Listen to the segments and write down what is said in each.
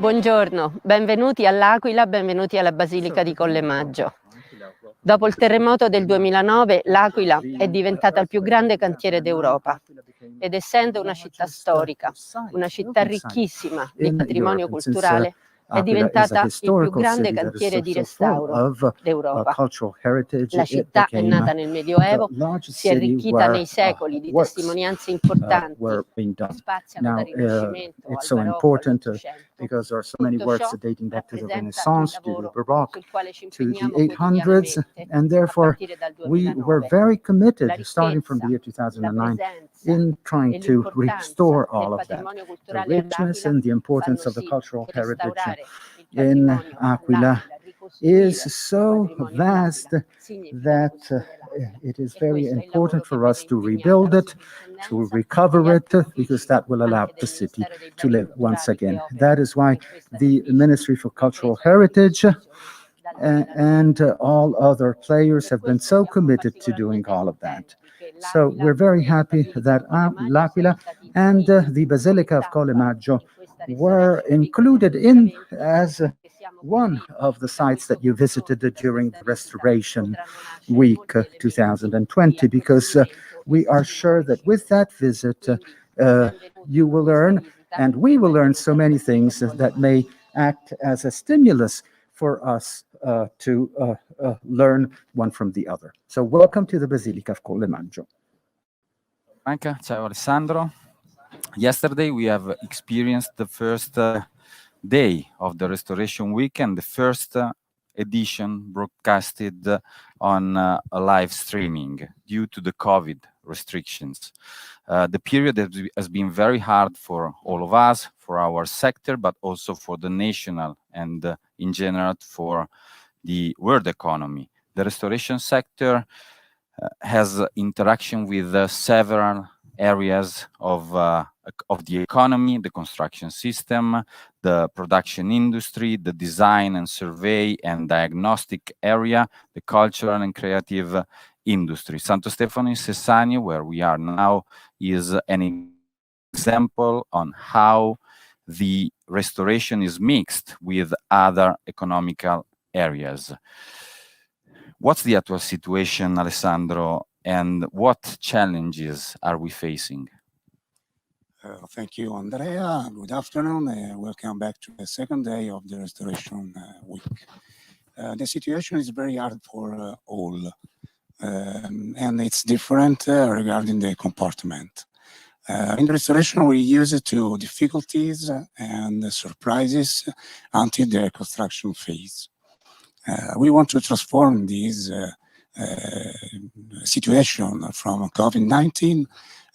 Buongiorno, benvenuti all'Aquila, benvenuti alla Basilica di Colle Maggio. Dopo il terremoto del 2009, l'Aquila è diventata il più grande cantiere d'Europa ed essendo una città storica, una città ricchissima di patrimonio culturale, è diventata il più grande cantiere di restauro d'Europa. La città è nata nel Medioevo, si è arricchita nei secoli di testimonianze importanti che spaziano dal Rinascimento al Barocco all'Ottocento. Because there are so many works dating back to the Renaissance, to the Baroque, to the 800s, and therefore we were very committed, starting from the year 2009, in trying to restore all of that. The richness and the importance of the cultural heritage in Aquila is so vast that it is very important for us to rebuild it, to recover it, because that will allow the city to live once again. That is why the Ministry for Cultural Heritage and all other players have been so committed to doing all of that. So we're very happy that l'Aquila and the Basilica of Colle Maggio were included in as one of the sites that you visited during the Restoration Week 2020, because we are sure that with that visit you will learn, and we will learn so many things that may act as a stimulus for us to learn one from the other. So welcome to the Basilica of Colle Maggio. Franca, ciao Alessandro. Yesterday we have experienced the first day of the Restoration Week and the first edition broadcasted on a live streaming due to the COVID restrictions. The period has been very hard for all of us, for our sector, but also for the national and in general for the world economy. The restoration sector has interaction with several areas of the economy, the construction system, the production industry, the design and survey and diagnostic area, the cultural and creative industry. Santo Stefano in Sessagno, where we are now, is an example on how the restoration is mixed with other economical areas. What's the actual situation, Alessandro, and what challenges are we facing? Thank you, Andrea. Good afternoon, and welcome back to the second day of the Restoration Week. The situation is very hard for all, and it's different regarding the compartment. In the restoration, we use it to difficulties and surprises until the construction phase. We want to transform this situation from COVID-19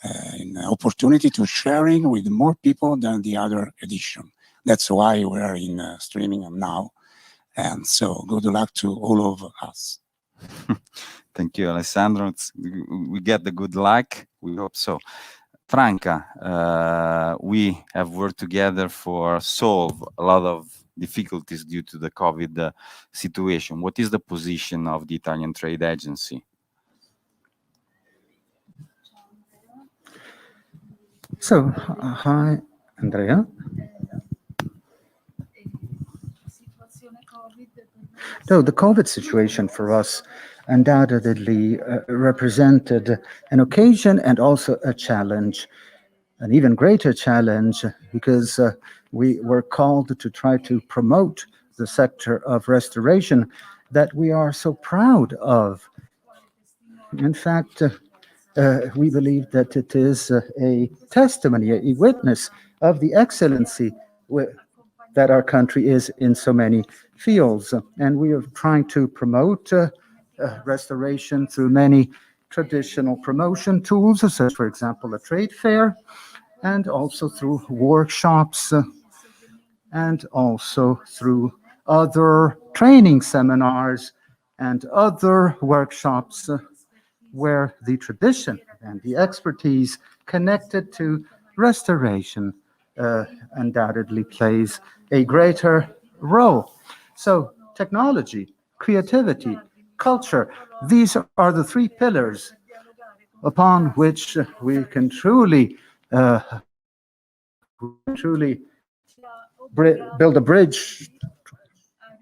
an opportunity to sharing with more people than the other edition. That's why we are in streaming now. And so good luck to all of us. Thank you, Alessandro. We get the good luck. We hope so. Franca, we have worked together for solve a lot of difficulties due to the COVID situation. What is the position of the Italian Trade Agency? So, hi, Andrea. So the COVID situation for us undoubtedly represented an occasion and also a challenge, an even greater challenge, because we were called to try to promote the sector of restoration that we are so proud of. In fact, we believe that it is a testimony, a witness of the excellency that our country is in so many fields. And we are trying to promote restoration through many traditional promotion tools, such as, for example, a trade fair, and also through workshops, and also through other training seminars and other workshops where the tradition and the expertise connected to restoration undoubtedly plays a greater role. So technology, creativity, culture, these are the three pillars upon which we can truly build a bridge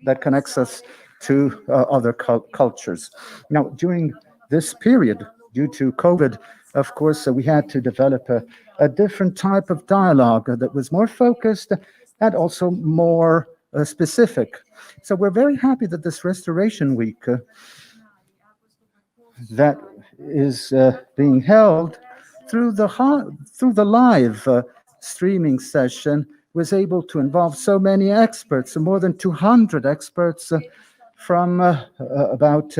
that connects us to other cultures. Now, during this period, due to COVID, of course, we had to develop a different type of dialogue that was more focused and also more specific. So we're very happy that this Restoration Week that is being held through the live streaming session was able to involve so many experts, more than 200 experts from about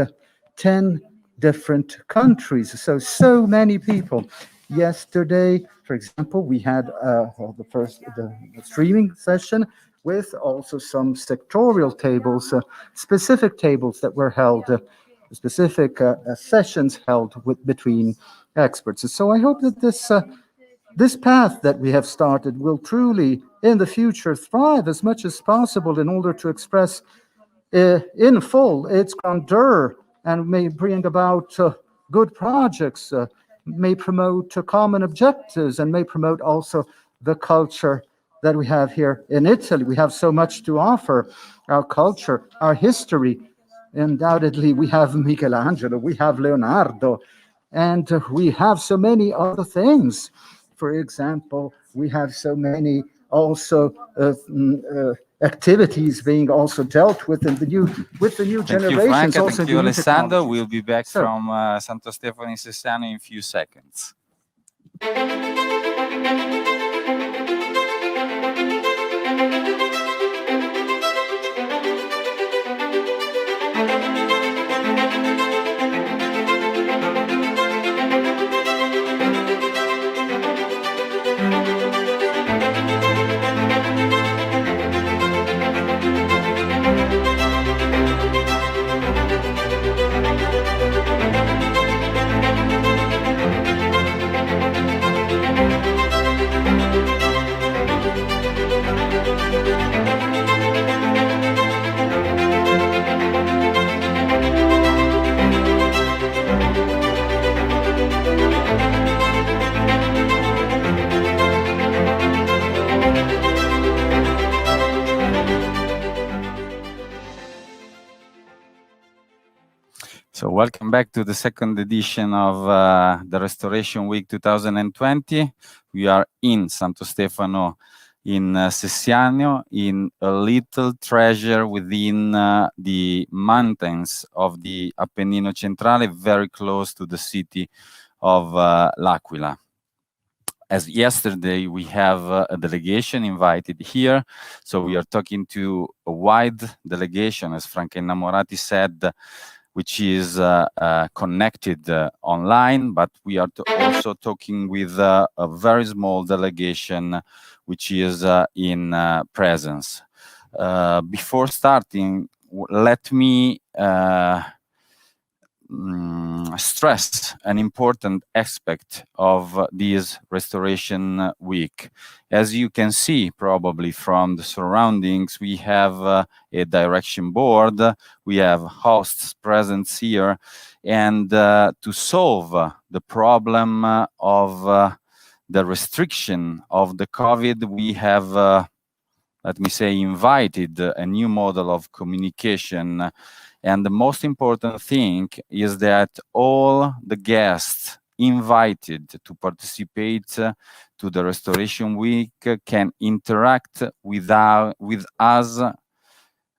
10 different countries. So many people. Yesterday, for example, we had the streaming session with also some sectorial tables, specific tables that were held, specific sessions held between experts. So I hope that this path that we have started will truly, in the future, thrive as much as possible in order to express in full its grandeur and may bring about good projects, may promote common objectives, and may promote also the culture that we have here in Italy. We have so much to offer, our culture, our history. Undoubtedly, we have Michelangelo, we have Leonardo, and we have so many other things. For example, we have so many also activities being also dealt with in the new generations. Thank you, Franca. Also Thank you, Alessandro. technologies. We'll be back from Santo Stefano in Sessiano in a few seconds. So welcome back to the second edition of the Restoration Week 2020. We are in Santo Stefano in Sessiano, in a little treasure within the mountains of the Appennino Centrale, very close to the city of L'Aquila. As yesterday, we have a delegation invited here. So we are talking to a wide delegation, as Franca Innamorati said, which is connected online, but we are also talking with a very small delegation, which is in presence. Before starting, let me stress an important aspect of this Restoration Week. As you can see probably from the surroundings, we have a direction board, we have hosts present here, and to solve the problem of the restriction of the COVID, we have, let me say, invited a new model of communication. And the most important thing is that all the guests invited to participate to the Restoration Week can interact with us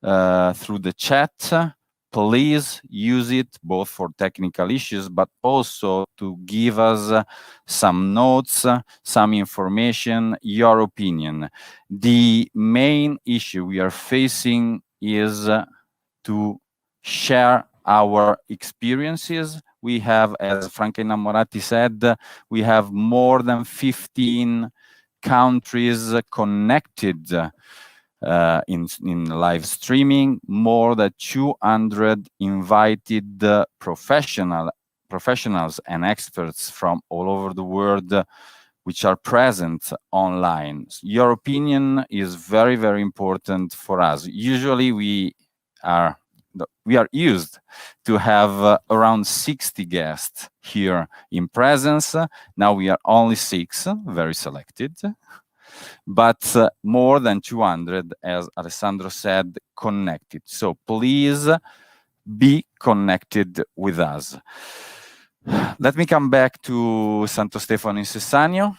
through the chat. Please use it both for technical issues, but also to give us some notes, some information, your opinion. The main issue we are facing is to share our experiences. We have, as Franca Innamorati said, we have more than 15 countries connected in live streaming, more than 200 invited professionals and experts from all over the world which are present online. Your opinion is very, very important for us. Usually we are used to have around 60 guests here in presence. Now we are only 6, very selected. but more than 200, as Alessandro said, connected. So please be connected with us. Let me come back to Santo Stefano in Sessanio.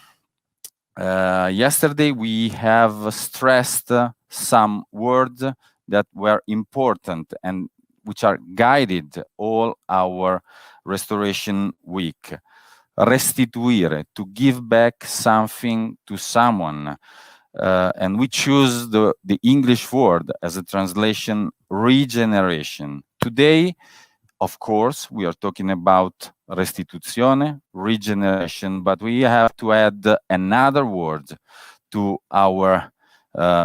Yesterday we have stressed some words that were important and which are guided all our restoration week. Restituire, to give back something to someone. And we choose the English word as a translation, regeneration. Today, of course, we are talking about restituzione, regeneration, but we have to add another word to our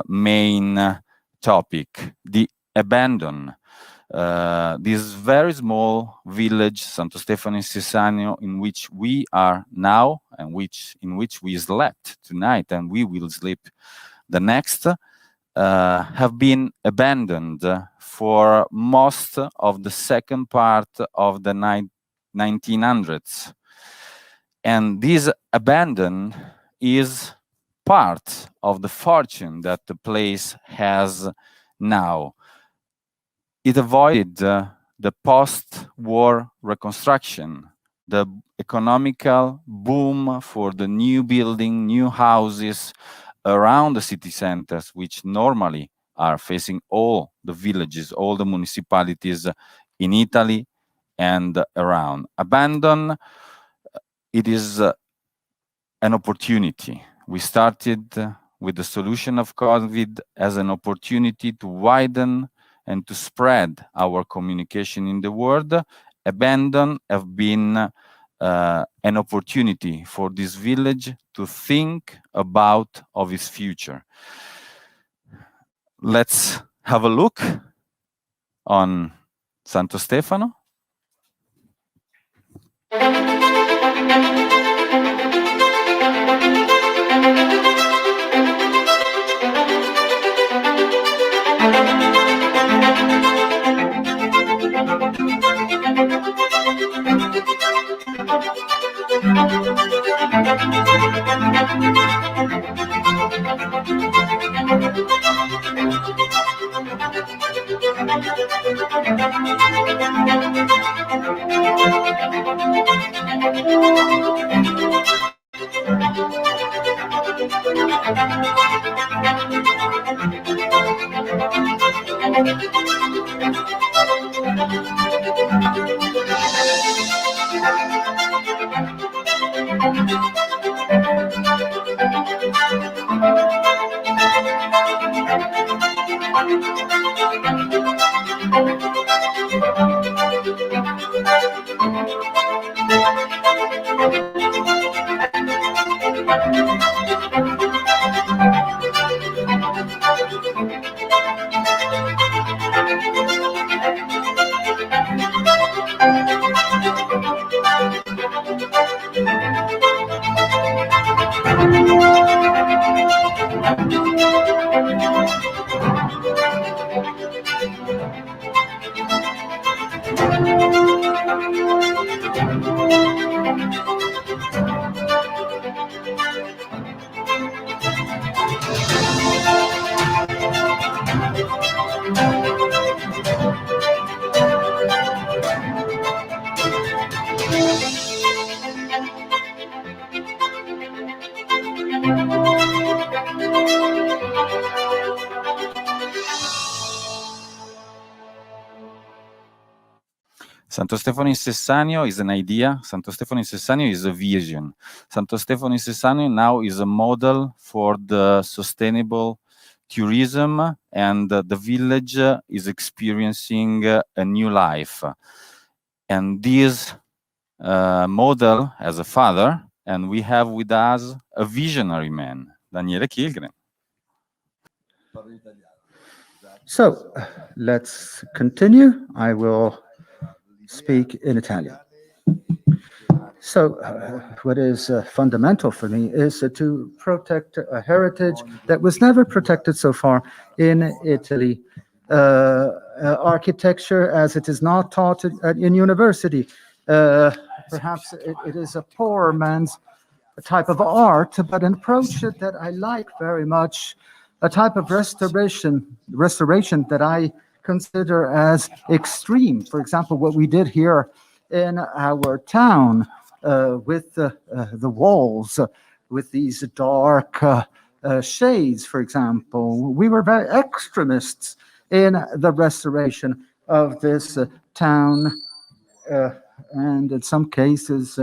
main topic, the abandon. This very small village, Santo Stefano in Sessanio, in which we are now and in which we slept tonight and we will sleep the next, have been abandoned for most of the second part of the 1900s. And this abandon is part of the fortune that the place has now. It avoided the post-war reconstruction, the economical boom for the new building, new houses around the city centers, which normally are facing all the villages, all the municipalities in Italy and around. Abandon, it is an opportunity. We started with the solution of COVID as an opportunity to widen and to spread our communication in the world. Abandon have been an opportunity for this village to think about of its future. Let's have a look on Santo Stefano. Santo Stefano in Sessanio is an idea. Santo Stefano in Sessanio is a vision. Santo Stefano in Sessanio now is a model for the sustainable tourism, and the village is experiencing a new life. And this model has a father, and we have with us a visionary man, Daniele Kilgren. So let's continue. I will speak in Italian. So what is fundamental for me is to protect a heritage that was never protected so far in Italy. Architecture, as it is not taught in university. Perhaps it is a poor man's type of art, but an approach that I like very much, a type of restoration that I consider as extreme. For example, what we did here in our town with the walls, with these dark shades, for example. We were very extremists in the restoration of this town, and in some cases,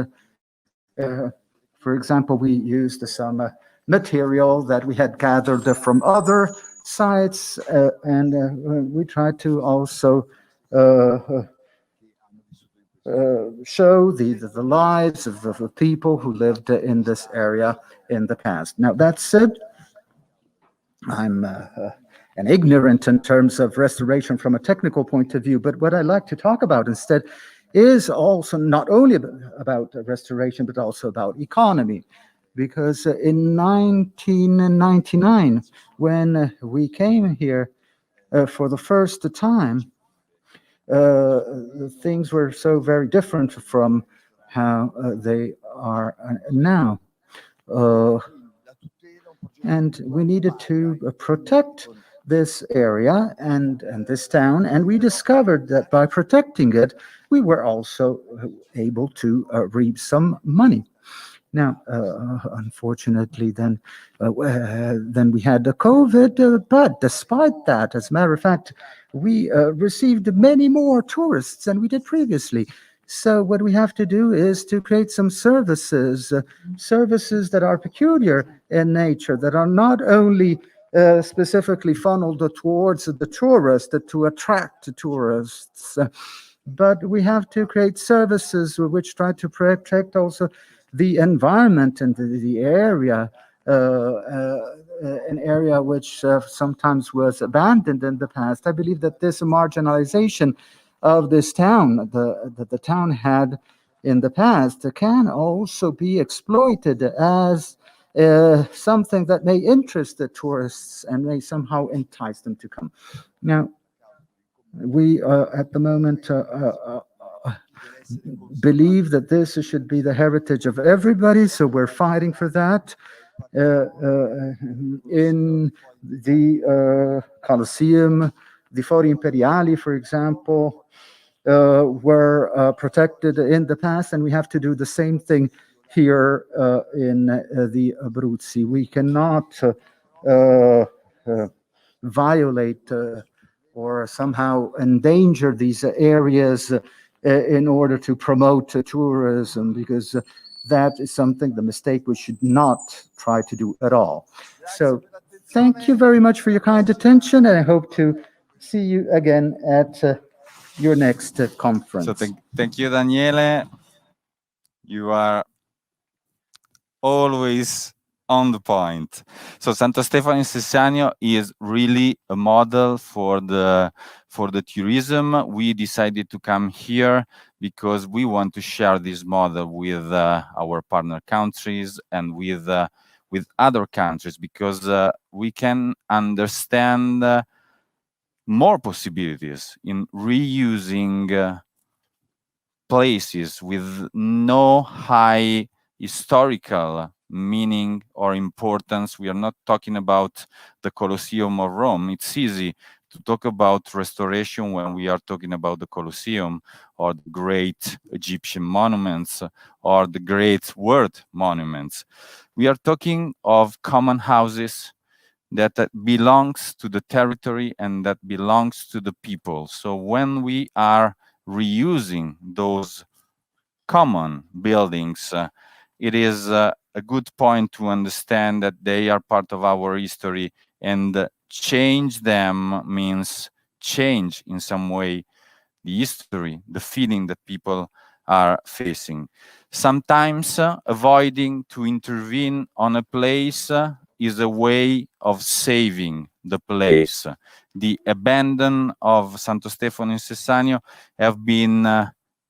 for example, we used some material that we had gathered from other sites, and we tried to also show the lives of the people who lived in this area in the past. Now, that said, I'm an ignorant in terms of restoration from a technical point of view, but what I like to talk about instead is also not only about restoration, but also about economy. Because in 1999, when we came here for the first time, things were so very different from how they are now. And we needed to protect this area and this town, and we discovered that by protecting it, we were also able to reap some money. Now, unfortunately, then we had the COVID, but despite that, as a matter of fact, we received many more tourists than we did previously. So what we have to do is to create some services that are peculiar in nature, that are not only specifically funneled towards the tourist, to attract tourists, but we have to create services which try to protect also the environment and the area, an area which sometimes was abandoned in the past. I believe that this marginalization of this town that the town had in the past can also be exploited as something that may interest the tourists and may somehow entice them to come. Now, we at the moment believe that this should be the heritage of everybody, so we're fighting for that. In the Colosseum, the Fori Imperiali, for example, were protected in the past, and we have to do the same thing here in the Abruzzi. We cannot violate or somehow endanger these areas in order to promote tourism, because that is something, the mistake we should not try to do at all. So thank you very much for your kind attention, and I hope to see you again at your next conference. So thank you, Daniele. You are always on the point. So Santo Stefano in Sessanio is really a model for the tourism. We decided to come here because we want to share this model with our partner countries and with other countries, because we can understand more possibilities in reusing places with no high historical meaning or importance. We are not talking about the Colosseum of Rome. It's easy to talk about restoration when we are talking about the Colosseum or the great Egyptian monuments or the great world monuments. We are talking of common houses that belongs to the territory and that belongs to the people. So when we are reusing those common buildings, it is a good point to understand that they are part of our history, and change them means change in some way the history, the feeling that people are facing. Sometimes avoiding to intervene on a place is a way of saving the place. The abandon of Santo Stefano in Sessanio have been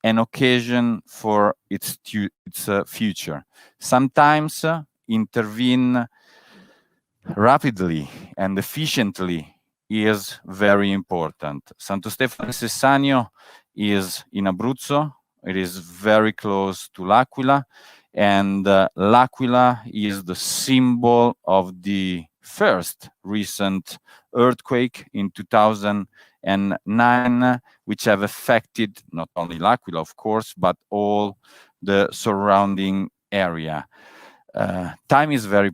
an occasion for its future. Sometimes intervene rapidly and efficiently is very important. Santo Stefano in Sessanio is in Abruzzo. It is very close to L'Aquila, And L'Aquila is the symbol of the first recent earthquake in 2009, which have affected not only L'Aquila, of course, but all the surrounding area. Time is a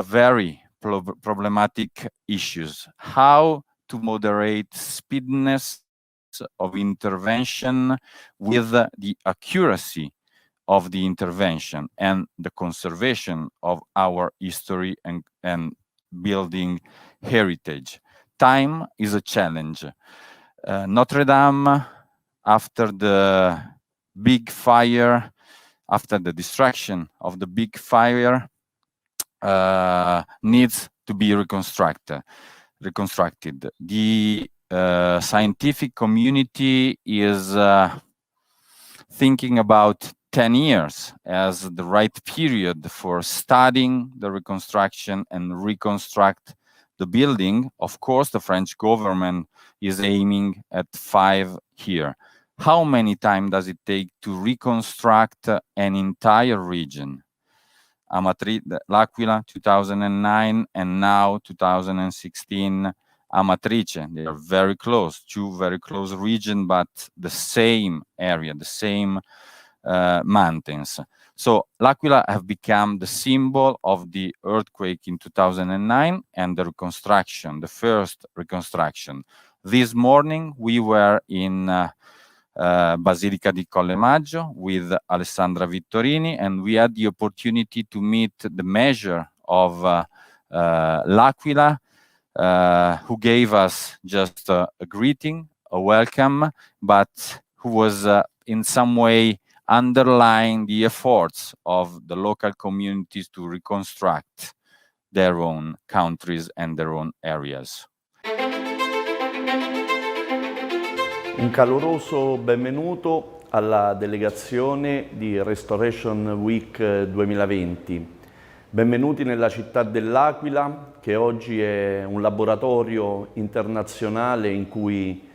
very problematic issue. How to moderate speediness of intervention with the accuracy of the intervention and the conservation of our history and building heritage. Time is a challenge. Notre Dame, after the big fire, after the destruction of the big fire, needs to be reconstructed. The scientific community is thinking about 10 years as the right period for studying the reconstruction and reconstruct the building. Of course, the French government is aiming at 5 years. How many time does it take to reconstruct an entire region? L'Aquila 2009 and now 2016 Amatrice. They are very close, two very close regions, but the same area, the same mountains. So L'Aquila have become the symbol of the earthquake in 2009 and the reconstruction, the first reconstruction. This morning we were in Basilica di Collemaggio with Alessandra Vittorini, and we had the opportunity to meet the mayor of L'Aquila, who gave us just a greeting, a welcome, but who was in some way underlying the efforts of the local communities to reconstruct their own countries and their own areas. Un caloroso benvenuto alla delegazione di Restoration Week 2020. Benvenuti nella città dell'Aquila, che oggi è un laboratorio internazionale in cui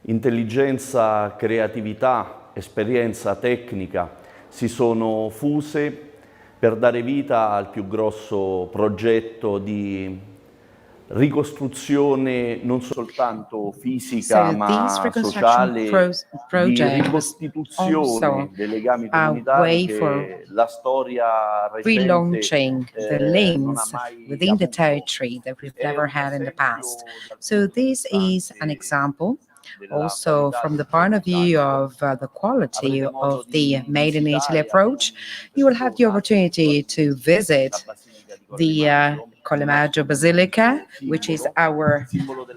intelligenza, creatività, esperienza tecnica si sono fuse per dare vita al più grosso progetto di ricostruzione non soltanto fisica ma sociale, di ricostituzione dei legami comunitari che la storia relaunching recente the links within the territory that we've never had in the past. So this is an example also from the point of view of the quality of the Made in Italy approach. You will have the opportunity to visit the Collemaggio Basilica, which is our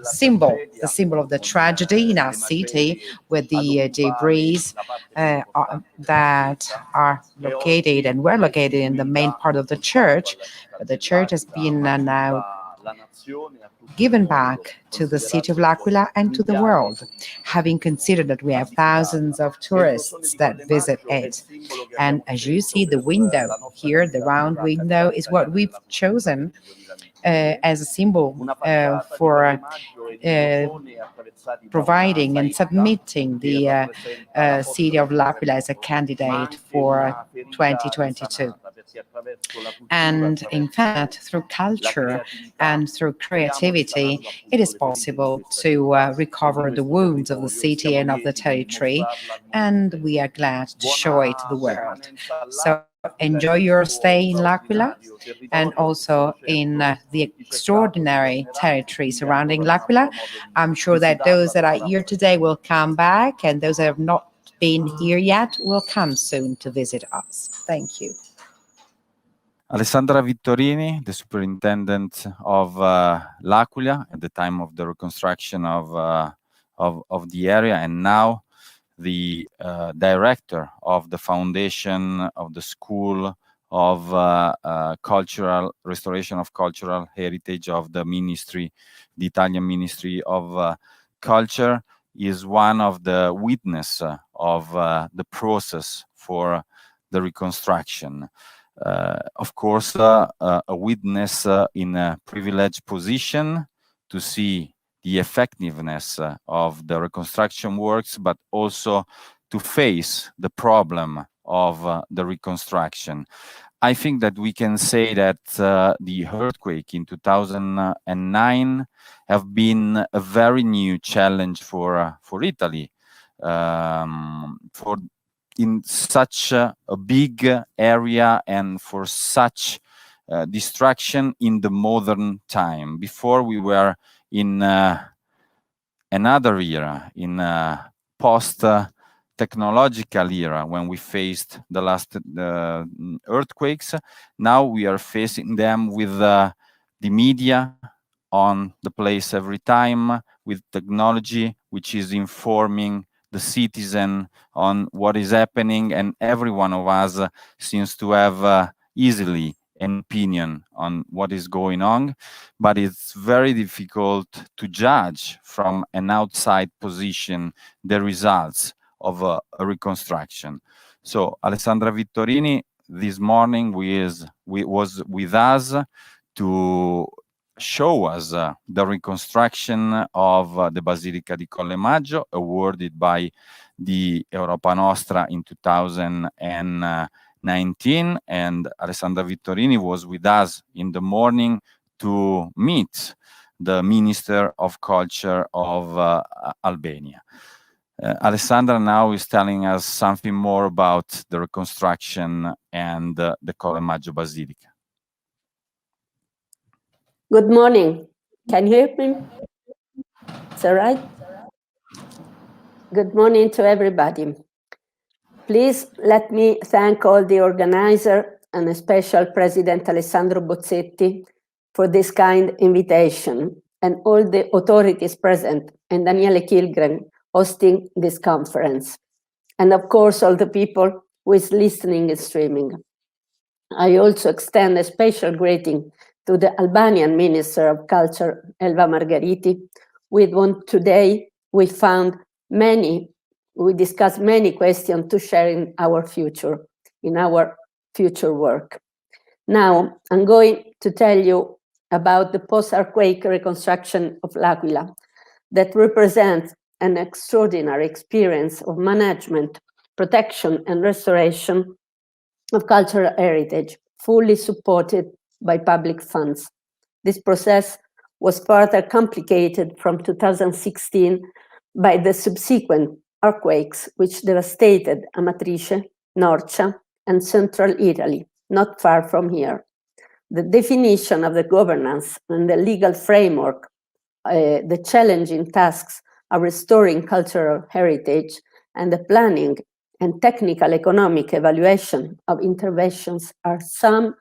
symbol, the symbol of the tragedy in our city, with the debris that are located and were located in the main part of the church. But the church has been now given back to the city of L'Aquila and to the world, having considered that we have thousands of tourists that visit it. And as you see, the window here, the round window, is what we've chosen as a symbol for providing and submitting the city of L'Aquila as a candidate for 2022. And in fact, through culture and through creativity, it is possible to recover the wounds of the city and of the territory, and we are glad to show it to the world. So enjoy your stay in L'Aquila and also in the extraordinary territory surrounding L'Aquila. I'm sure that those that are here today will come back, and those that have not been here yet will come soon to visit us. Thank you. Alessandra Vittorini, the superintendent of L'Aquila at the time of the reconstruction of the area, and now the director of the foundation of the School of Cultural Restoration of Cultural Heritage of the Ministry, the Italian Ministry of Culture, is one of the witness of the process for the reconstruction. Of course, a witness in a privileged position to see the effectiveness of the reconstruction works, but also to face the problem of the reconstruction. I think that we can say that the earthquake in 2009 have been a very new challenge for Italy, for in such a big area and for such destruction in the modern time. Before we were in another era, in post-technological era, when we faced the last earthquakes. Now we are facing them with the media on the place every time, with technology which is informing the citizen on what is happening, and every one of us seems to have easily an opinion on what is going on, but it's very difficult to judge from an outside position the results of a reconstruction. So Alessandra Vittorini this morning was with us to show us the reconstruction of the Basilica di Colle Maggio, awarded by the Europa Nostra in 2019, and Alessandra Vittorini was with us in the morning to meet the Minister of Culture of Albania. Alessandra now is telling us something more about the reconstruction and the Colle Maggio Basilica. Good morning. Can you hear me? Is that right? Good morning to everybody. Please let me thank all the organizer and especially President Alessandro Bozzetti for this kind invitation, and all the authorities present, and Daniele Kilgren hosting this conference, and of course all the people who is listening and streaming. I also extend a special greeting to the Albanian Minister of Culture, Elva Margariti, with whom today we discussed many questions to share in our future work. Now, I'm going to tell you about the post-earthquake reconstruction of L'Aquila that represents an extraordinary experience of management, protection, and restoration of cultural heritage, fully supported by public funds. This process was further complicated from 2016 by the subsequent earthquakes which devastated Amatrice, Norcia, and central Italy, not far from here. The definition of the governance and the legal framework, the challenging tasks of restoring cultural heritage, and the planning and technical economic evaluation of interventions are some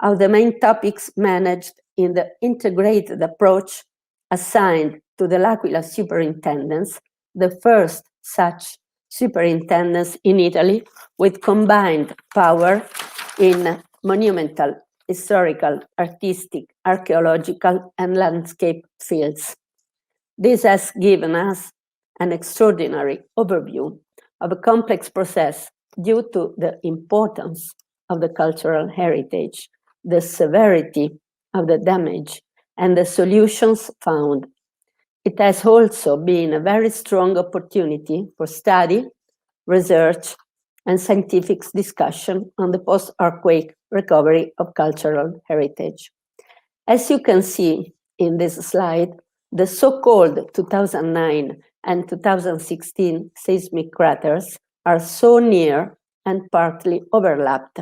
of the main topics managed in the integrated approach assigned to the L'Aquila superintendents, the first such superintendents in Italy with combined power in monumental, historical, artistic, archaeological, and landscape fields. This has given us an extraordinary overview of a complex process due to the importance of the cultural heritage, the severity of the damage, and the solutions found. It has also been a very strong opportunity for study, research, and scientific discussion on the post-earthquake recovery of cultural heritage. As you can see in this slide, the so-called 2009 and 2016 seismic craters are so near and partly overlapped.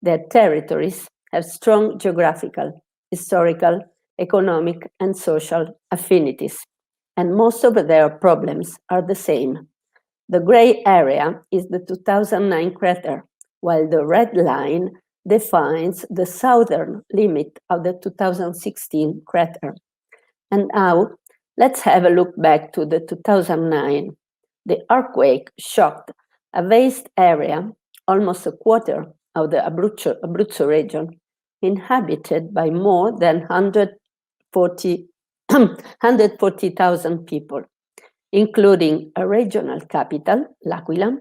Their territories have strong geographical, historical, economic, and social affinities, and most of their problems are the same. The gray area is the 2009 crater, while the red line defines the southern limit of the 2016 crater. And now, let's have a look back to the 2009. The earthquake shocked a vast area, almost a quarter of the Abruzzo region, inhabited by more than 140,000 people, including a regional capital, L'Aquila,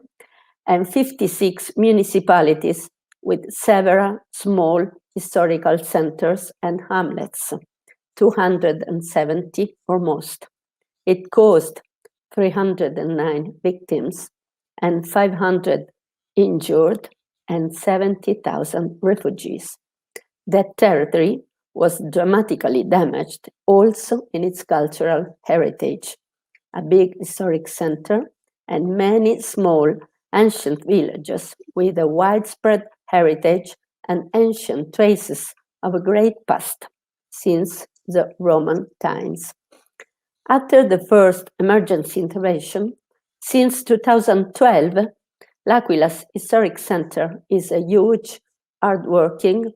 and 56 municipalities with several small historical centers and hamlets, 270 or most. It caused 309 victims and 500 injured, and 70,000 refugees. That territory was dramatically damaged also in its cultural heritage, a big historic center and many small ancient villages with a widespread heritage and ancient traces of a great past since the Roman times. After the first emergency intervention, since 2012, L'Aquila's historic center is a huge, hardworking.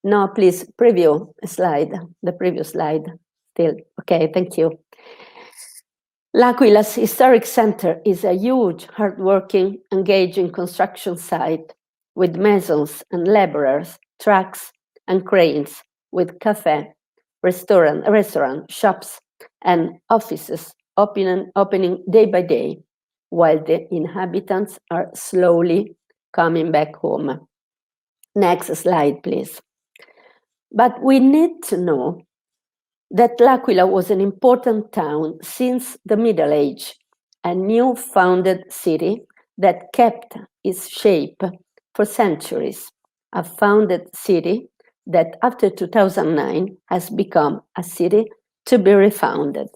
No, please preview a slide, the previous slide. Still, okay, thank you. L'Aquila's historic center is a huge, hardworking, engaging construction site with masons and laborers, trucks and cranes, with cafe, restaurant, shops, and offices opening day by day, while the inhabitants are slowly coming back home. Next slide, please. But we need to know that L'Aquila was an important town since the Middle Age, a new founded city that kept its shape for centuries, a founded city that after 2009 has become a city to be refounded,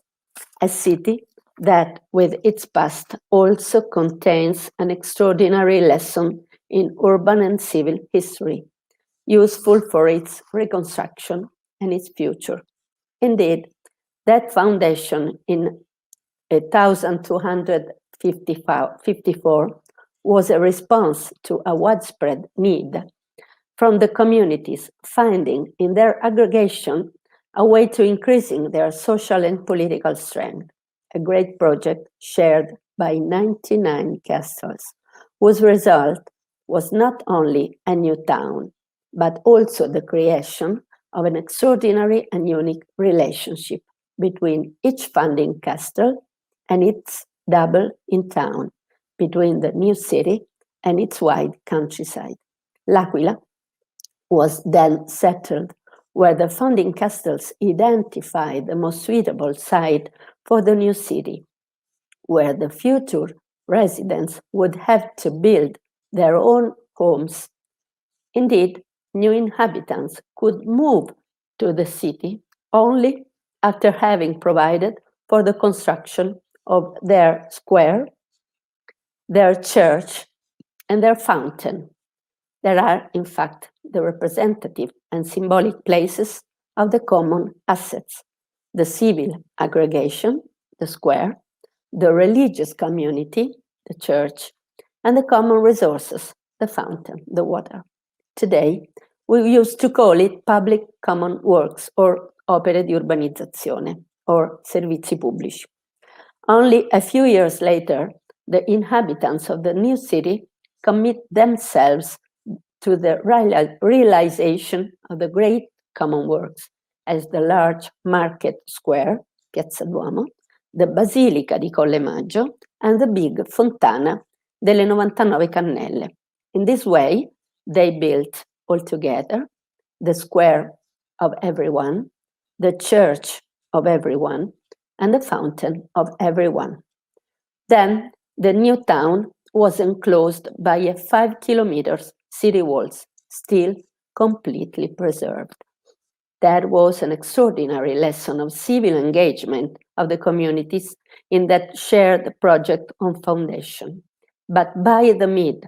a city that with its past also contains an extraordinary lesson in urban and civil history, useful for its reconstruction and its future. Indeed, that foundation in 1254 was a response to a widespread need from the communities finding in their aggregation a way to increasing their social and political strength, a great project shared by 99 castles, whose result was not only a new town, but also the creation of an extraordinary and unique relationship between each founding castle and its double in town, between the new city and its wide countryside. L'Aquila was then settled where the founding castles identified the most suitable site for the new city, where the future residents would have to build their own homes. Indeed, new inhabitants could move to the city only after having provided for the construction of their square, their church, and their fountain. There are, in fact, the representative and symbolic places of the common assets, the civil aggregation, the square, the religious community, the church, and the common resources, the fountain, the water. Today, we used to call it public common works or opere di urbanizzazione or servizi pubblici. Only a few years later, the inhabitants of the new city commit themselves to the realization of the great common works as the large market square, Piazza Duomo, the Basilica di Colle Maggio, and the big Fontana delle 99 Cannelle. In this way, they built altogether the square of everyone, the church of everyone, and the fountain of everyone. Then the new town was enclosed by a 5 kilometers city walls, still completely preserved. That was an extraordinary lesson of civil engagement of the communities in that shared project on foundation. But by the mid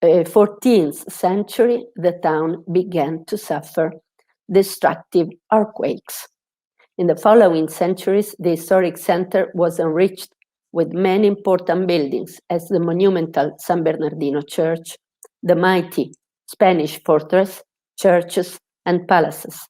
14th century, the town began to suffer destructive earthquakes. In the following centuries, the historic center was enriched with many important buildings, as the monumental San Bernardino Church, the mighty Spanish fortress, churches, and palaces.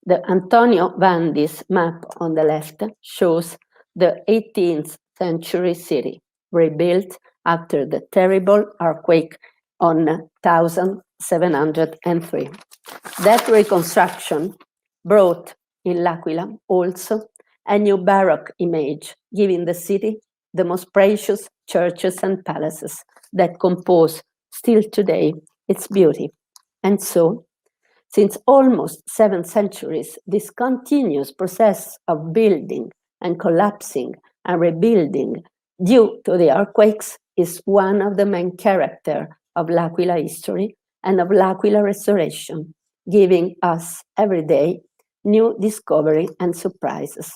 The Antonio Vandi's map on the left shows the 18th century city, rebuilt after the terrible earthquake on 1703. That reconstruction brought in L'Aquila also a new Baroque image, giving the city the most precious churches and palaces that compose still today its beauty. And so, since almost 7 centuries, this continuous process of building and collapsing and rebuilding due to the earthquakes is one of the main characters of L'Aquila history and of L'Aquila restoration, giving us every day new discovery and surprises.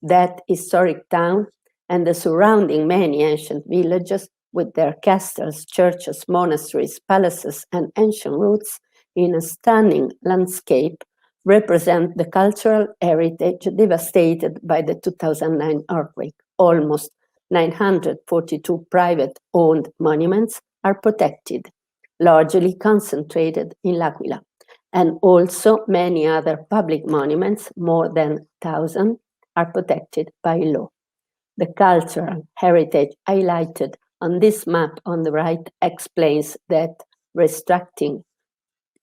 That historic town and the surrounding many ancient villages with their castles, churches, monasteries, palaces, and ancient roots in a stunning landscape represent the cultural heritage devastated by the 2009 earthquake. Almost 942 private-owned monuments are protected, largely concentrated in L'Aquila, and also many other public monuments, more than 1,000, are protected by law. The cultural heritage highlighted on this map on the right explains that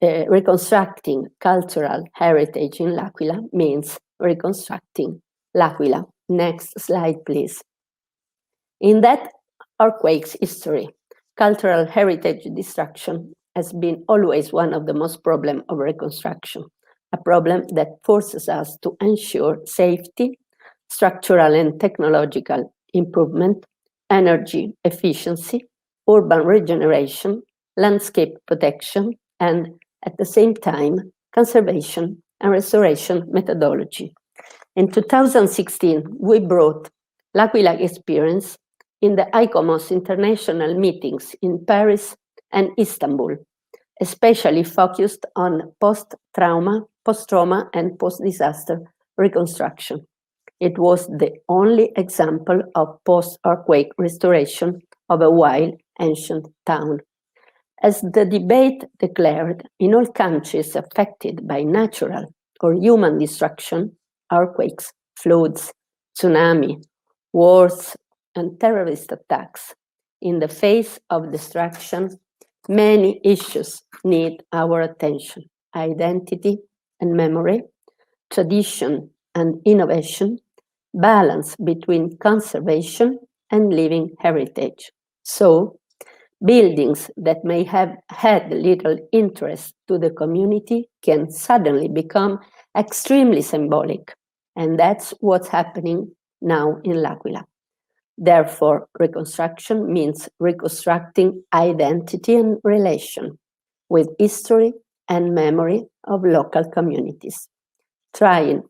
reconstructing cultural heritage in L'Aquila means reconstructing L'Aquila. Next slide, please. In that earthquake's history, cultural heritage destruction has been always one of the most problems of reconstruction, a problem that forces us to ensure safety, structural and technological improvement, energy efficiency, urban regeneration, landscape protection, and at the same time, conservation and restoration methodology. In 2016, we brought L'Aquila experience in the ICOMOS international meetings in Paris and Istanbul, especially focused on post-trauma, and post-disaster reconstruction. It was the only example of post-earthquake restoration of a wild ancient town. As the debate declared, in all countries affected by natural or human destruction, earthquakes, floods, tsunami, wars, and terrorist attacks, in the face of destruction, many issues need our attention: identity and memory, tradition and innovation, balance between conservation and living heritage. So, buildings that may have had little interest to the community can suddenly become extremely symbolic, and that's what's happening now in L'Aquila. Therefore, reconstruction means reconstructing identity and relation with history and memory of local communities, trying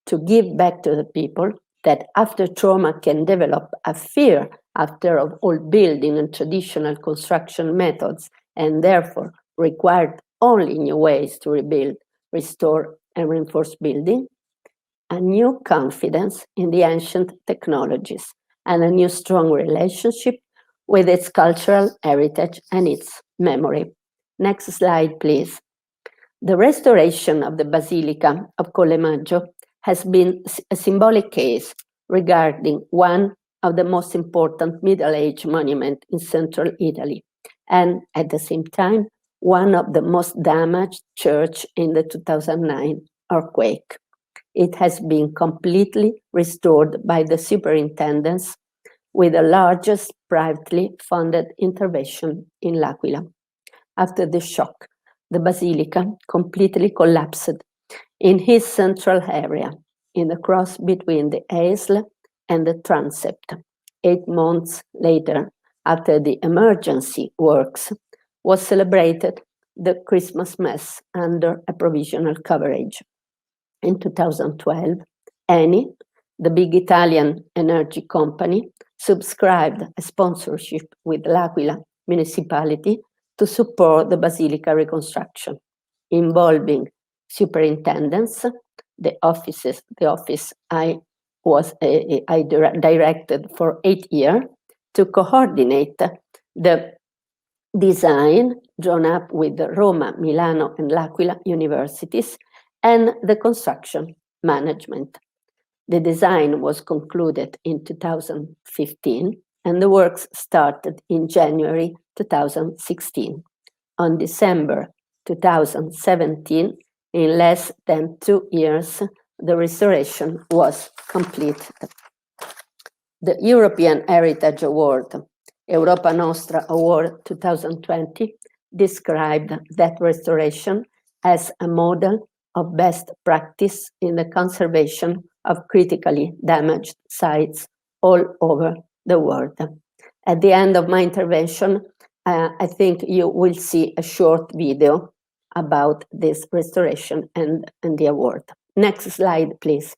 to give back to the people that after trauma can develop a fear after of old building and traditional construction methods, and therefore required only new ways to rebuild, restore, and reinforce building, a new confidence in the ancient technologies, and a new strong relationship with its cultural heritage and its memory. Next slide, please. The restoration of the Basilica of Coleman has been a symbolic case regarding one of the most important Middle Age monuments in central Italy, and at the same time, one of the most damaged church in the 2009 earthquake. It has been completely restored by the superintendents with the largest privately funded intervention in L'Aquila. After the shock, the Basilica completely collapsed in his central area, in the cross between the aisle and the transept. 8 months later, after the emergency works, was celebrated the Christmas Mass under a provisional coverage. In 2012, Eni, the big Italian energy company, subscribed a sponsorship with L'Aquila municipality to support the Basilica reconstruction, involving superintendents, the office I directed for 8 years to coordinate the design drawn up with the Roma, Milano, and L'Aquila universities, and the construction management. The design was concluded in 2015, and the works started in January 2016. On December 2017, in less than 2 years, the restoration was completed. The European Heritage Award, Europa Nostra Award 2020, described that restoration as a model of best practice in the conservation of critically damaged sites all over the world. At the end of my intervention, I think you will see a short video about this restoration and the award. Next slide, please.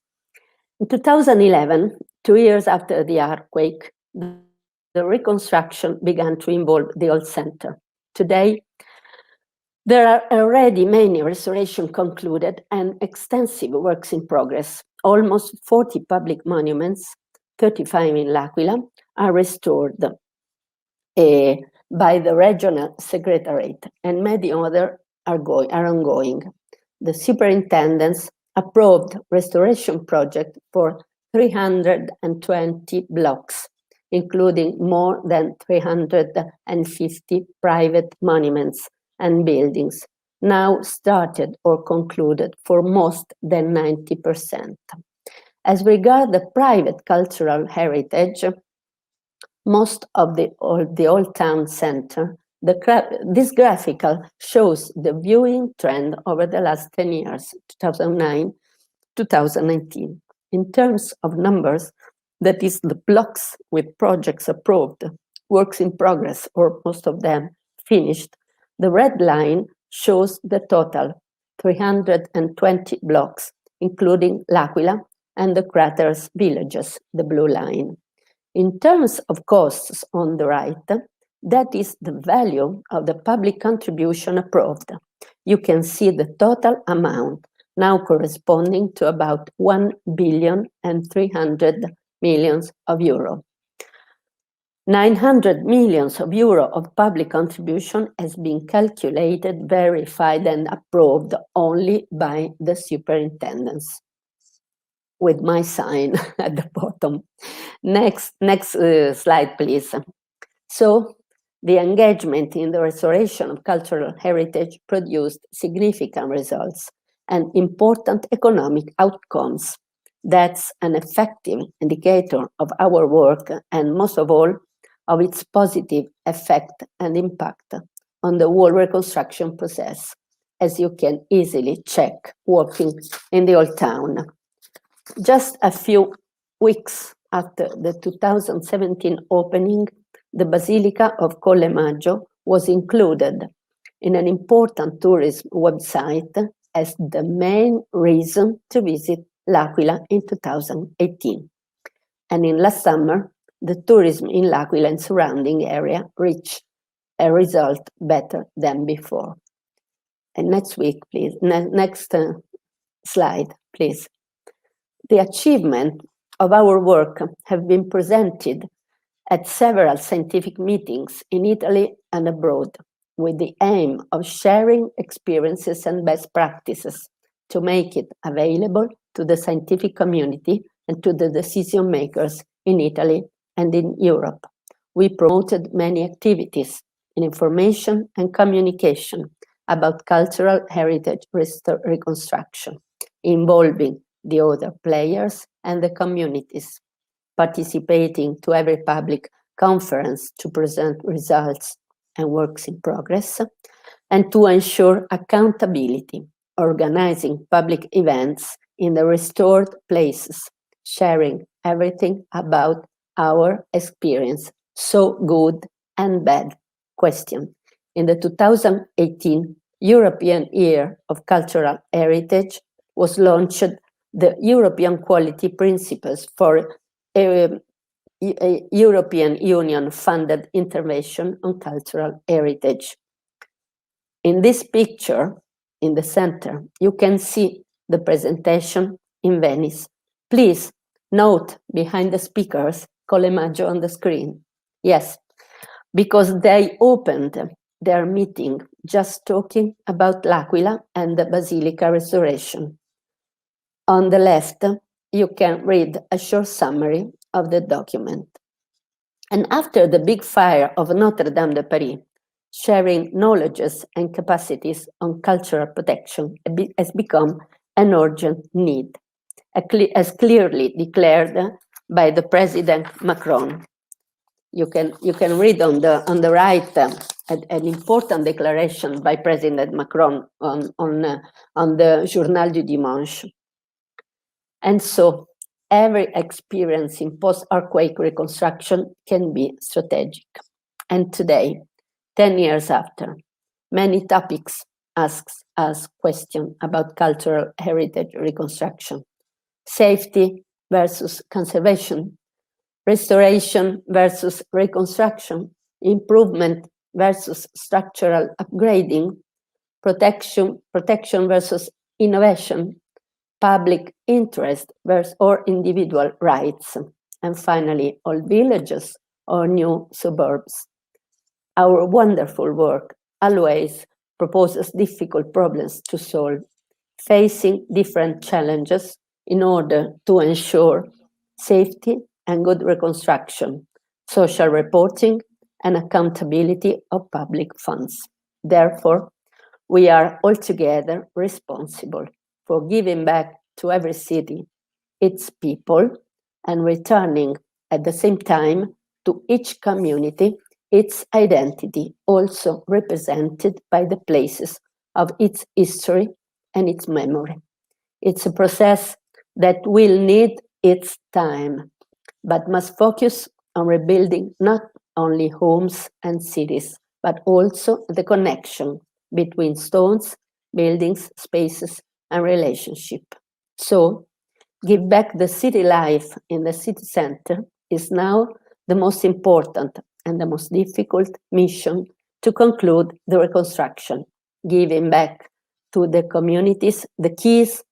In 2011, 2 years after the earthquake, the reconstruction began to involve the old center. Today, there are already many restorations concluded and extensive works in progress. Almost 40 public monuments, 35 in L'Aquila, are restored by the regional secretariat, and many others are ongoing. The superintendents approved restoration project for 320 blocks, including more than 350 private monuments and buildings, now started or concluded for most than 90%. As regards the private cultural heritage, most of the old town center, this graphical shows the viewing trend over the last 10 years, 2009, 2019. In terms of numbers, that is the blocks with projects approved, works in progress, or most of them finished. The red line shows the total, 320 blocks, including L'Aquila and the craters villages, the blue line. In terms of costs on the right, that is the value of the public contribution approved. You can see the total amount, now corresponding to about 1,300,000,000 of euro. 900 millions of euro of public contribution has been calculated, verified, and approved only by the superintendents, with my sign at the bottom. Next slide, please. So, the engagement in the restoration of cultural heritage produced significant results and important economic outcomes. That's an effective indicator of our work and, most of all, of its positive effect and impact on the whole reconstruction process, as you can easily check walking in the old town. Just a few weeks after the 2017 opening, the Basilica of Coleman was included in an important tourism website as the main reason to visit L'Aquila in 2018. And in last summer, the tourism in L'Aquila and surrounding area reached a result better than before. And next week, please, next slide, please. The achievement of our work have been presented at several scientific meetings in Italy and abroad, with the aim of sharing experiences and best practices to make it available to the scientific community and to the decision makers in Italy and in Europe. We promoted many activities in information and communication about cultural heritage reconstruction, involving the other players and the communities, participating to every public conference to present results and works in progress, and to ensure accountability, organizing public events in the restored places, sharing everything about our experience, so good and bad. Question. In the 2018 European Year of Cultural Heritage was launched the European Quality Principles for a European Union funded intervention on cultural heritage. In this picture, in the center, you can see the presentation in Venice. Please note behind the speakers, Coleman on the screen. Yes, because they opened their meeting just talking about L'Aquila and the Basilica restoration. On the left, you can read a short summary of the document. And after the big fire of Notre Dame de Paris, sharing knowledges and capacities on cultural protection has become an urgent need, as clearly declared by the President Macron. You can read on the right an important declaration by President Macron on the Journal du Dimanche. And so, every experience in post-earthquake reconstruction can be strategic. And today, 10 years after, many topics ask us questions about cultural heritage reconstruction. Safety versus conservation, restoration versus reconstruction, improvement versus structural upgrading, protection versus innovation, public interest versus or individual rights, and finally, old villages or new suburbs. Our wonderful work always proposes difficult problems to solve, facing different challenges in order to ensure safety and good reconstruction, social reporting, and accountability of public funds. Therefore, we are altogether responsible for giving back to every city, its people, and returning at the same time to each community its identity, also represented by the places of its history and its memory. It's a process that will need its time, but must focus on rebuilding not only homes and cities, but also the connection between stones, buildings, spaces, and relationship. So, give back the city life in the city center is now the most important and the most difficult mission to conclude the reconstruction, giving back to the communities the keys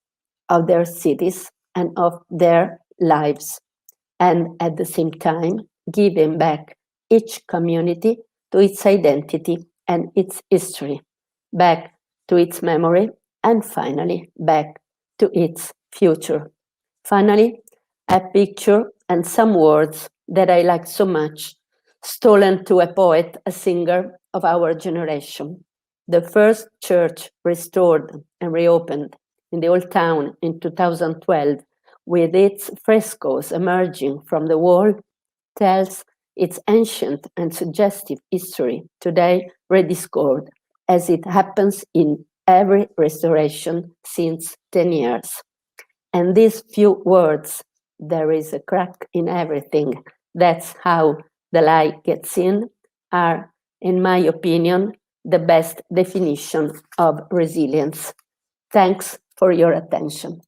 of their cities and of their lives, and at the same time, giving back each community to its identity and its history, back to its memory, and finally, back to its future. Finally, a picture and some words that I like so much, stolen to a poet, a singer of our generation. The first church restored and reopened in the old town in 2012, with its frescoes emerging from the wall, tells its ancient and suggestive history, today rediscovered, as it happens in every restoration since 10 years. And these few words, there is a crack in everything, that's how the light gets in, are, in my opinion, the best definition of resilience. Thanks for your attention.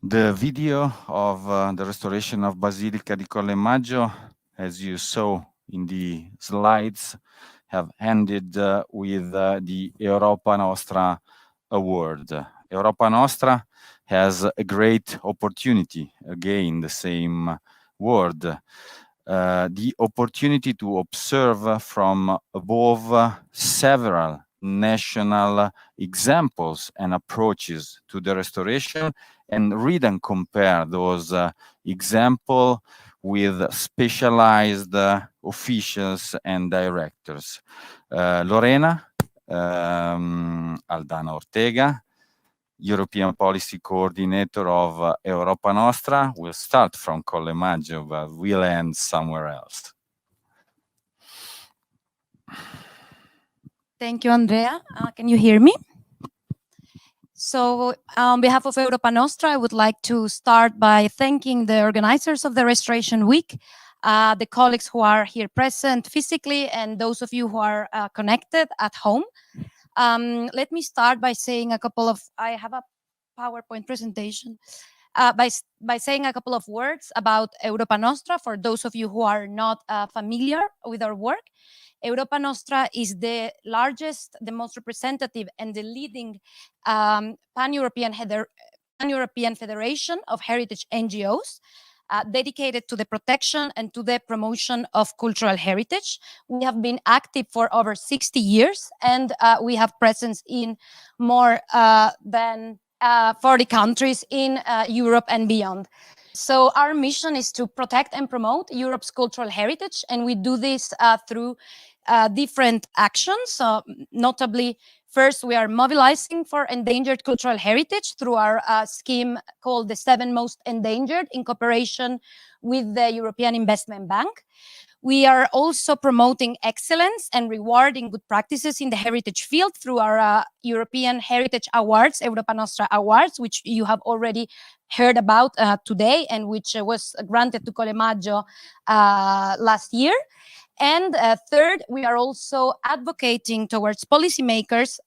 The video of the restoration of Basilica di Colle Maggio, as you saw in the slides, have ended with the Europa Nostra award. Europa Nostra has a great opportunity, again, the same word, the opportunity to observe from above several national examples and approaches to the restoration and read and compare those examples with specialized officials and directors. Lorena Aldana Ortega, European Policy Coordinator of Europa Nostra, will start from Colle Maggio, but we'll end somewhere else. Thank you, Andrea. Can you hear me? So on behalf of Europa Nostra, I would like to start by thanking the organizers of the Restoration Week, the colleagues who are here present physically, and those of you who are connected at home. Let me start by saying I have a PowerPoint presentation, by saying a couple of words about Europa Nostra for those of you who are not familiar with our work. Europa Nostra is the largest, the most representative, and the leading pan-European federation of heritage NGOs dedicated to the protection and to the promotion of cultural heritage. We have been active for over 60 years, and we have presence in more than 40 countries in Europe and beyond. So our mission is to protect and promote Europe's cultural heritage, and we do this through different actions. Notably, first, we are mobilizing for endangered cultural heritage through our scheme called the 7 Most Endangered in cooperation with the European Investment Bank. We are also promoting excellence and rewarding good practices in the heritage field through our European Heritage Awards, Europa Nostra Awards, which you have already heard about today and which was granted to Colemaggio last year. And third, we are also advocating towards policymakers,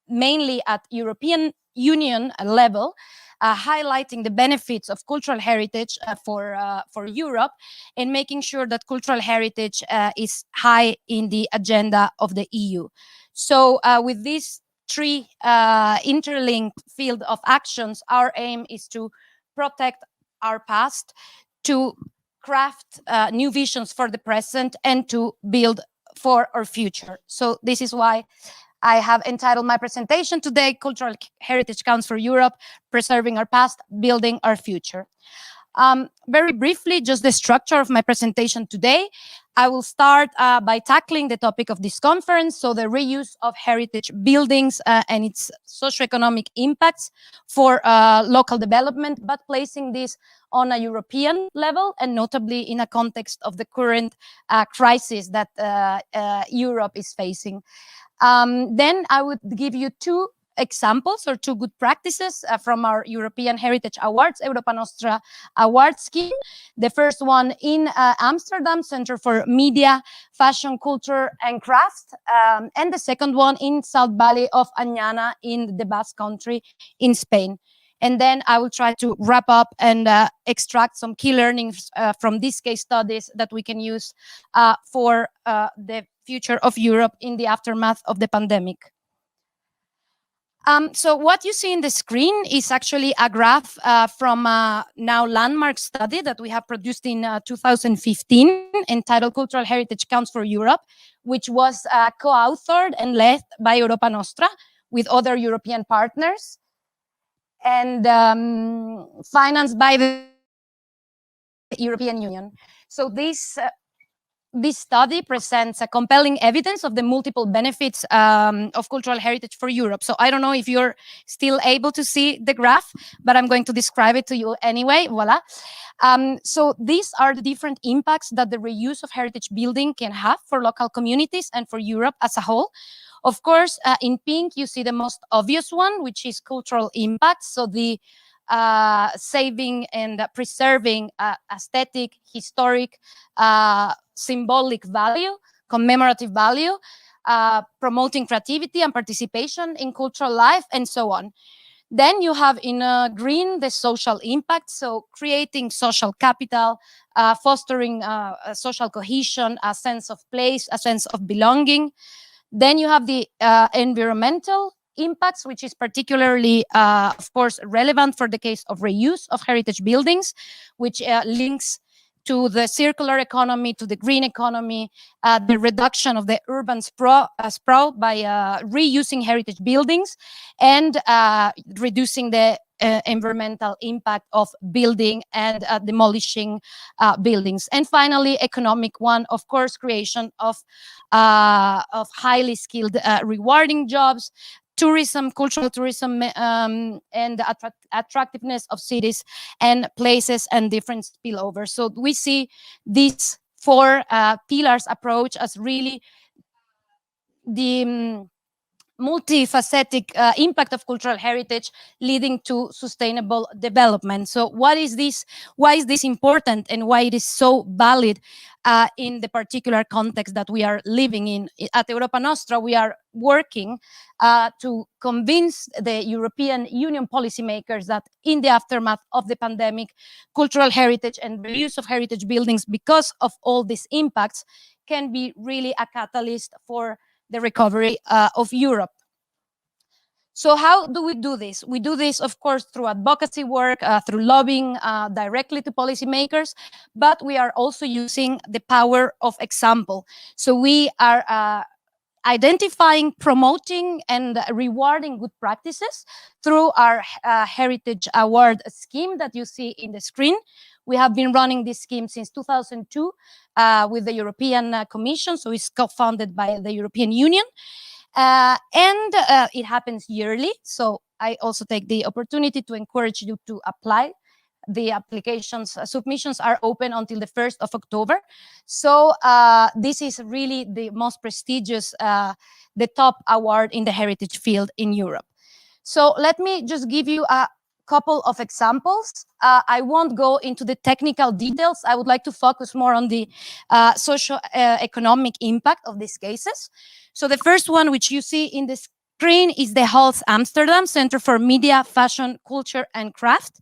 mainly at European Union level, highlighting the benefits of cultural heritage for Europe and making sure that cultural heritage is high in the agenda of the EU. So with these 3 interlinked field of actions, our aim is to protect our past, to craft new visions for the present, and to build for our future. So this is why I have entitled my presentation today, Cultural Heritage Counts for Europe, Preserving Our Past, Building Our Future. Very briefly, just the structure of my presentation today. I will start by tackling the topic of this conference, so the reuse of heritage buildings and its socioeconomic impacts for local development, but placing this on a European level and notably in a context of the current crisis that Europe is facing. Then I would give you 2 examples or 2 good practices from our European Heritage Awards, Europa Nostra Award scheme. The first one in Amsterdam, Center for Media, Fashion, Culture and Craft. And the second one in South Valley of Anyanna in the Basque Country in Spain. And then I will try to wrap up and extract some key learnings from these case studies that we can use for the future of Europe in the aftermath of the pandemic. So what you see in the screen is actually a graph from a now landmark study that we have produced in 2015 entitled Cultural Heritage Counts for Europe, which was co-authored and led by Europa Nostra with other European partners and financed by the European Union. So this study presents a compelling evidence of the multiple benefits of cultural heritage for Europe. So I don't know if you're still able to see the graph, but I'm going to describe it to you anyway. Voila. So these are the different impacts that the reuse of heritage building can have for local communities and for Europe as a whole. Of course, in pink, you see the most obvious one, which is cultural impact. So the saving and preserving aesthetic, historic, symbolic value, commemorative value, promoting creativity and participation in cultural life, and so on. Then you have in green the social impact, so creating social capital, fostering social cohesion, a sense of place, a sense of belonging. Then you have the environmental impacts, which is particularly, of course, relevant for the case of reuse of heritage buildings, which links to the circular economy, to the green economy, the reduction of the urban sprawl by reusing heritage buildings, and reducing the environmental impact of building and demolishing buildings. And finally, economic one, of course, creation of highly skilled, rewarding jobs, tourism, cultural tourism, and the attractiveness of cities and places and different spillovers. So we see these 4 pillars approach as really the multifaceted impact of cultural heritage leading to sustainable development. So what is this? Why is this important and why it is so valid in the particular context that we are living in? At Europa Nostra, we are working to convince the European Union policymakers that in the aftermath of the pandemic, cultural heritage and the use of heritage buildings, because of all these impacts, can be really a catalyst for the recovery of Europe. So how do we do this? We do this, of course, through advocacy work, through lobbying directly to policymakers, but we are also using the power of example. So we are identifying, promoting, and rewarding good practices through our Heritage Award scheme that you see in the screen. We have been running this scheme since 2002 with the European Commission, so it's co-funded by the European Union. And it happens yearly, so I also take the opportunity to encourage you to apply. The applications submissions are open until the 1st of October. So this is really the most prestigious, the top award in the heritage field in Europe. So let me just give you a couple of examples. I won't go into the technical details. I would like to focus more on the socio-economic impact of these cases. So the first one, which you see in the screen, is the Hals Amsterdam Center for Media, Fashion, Culture and Craft,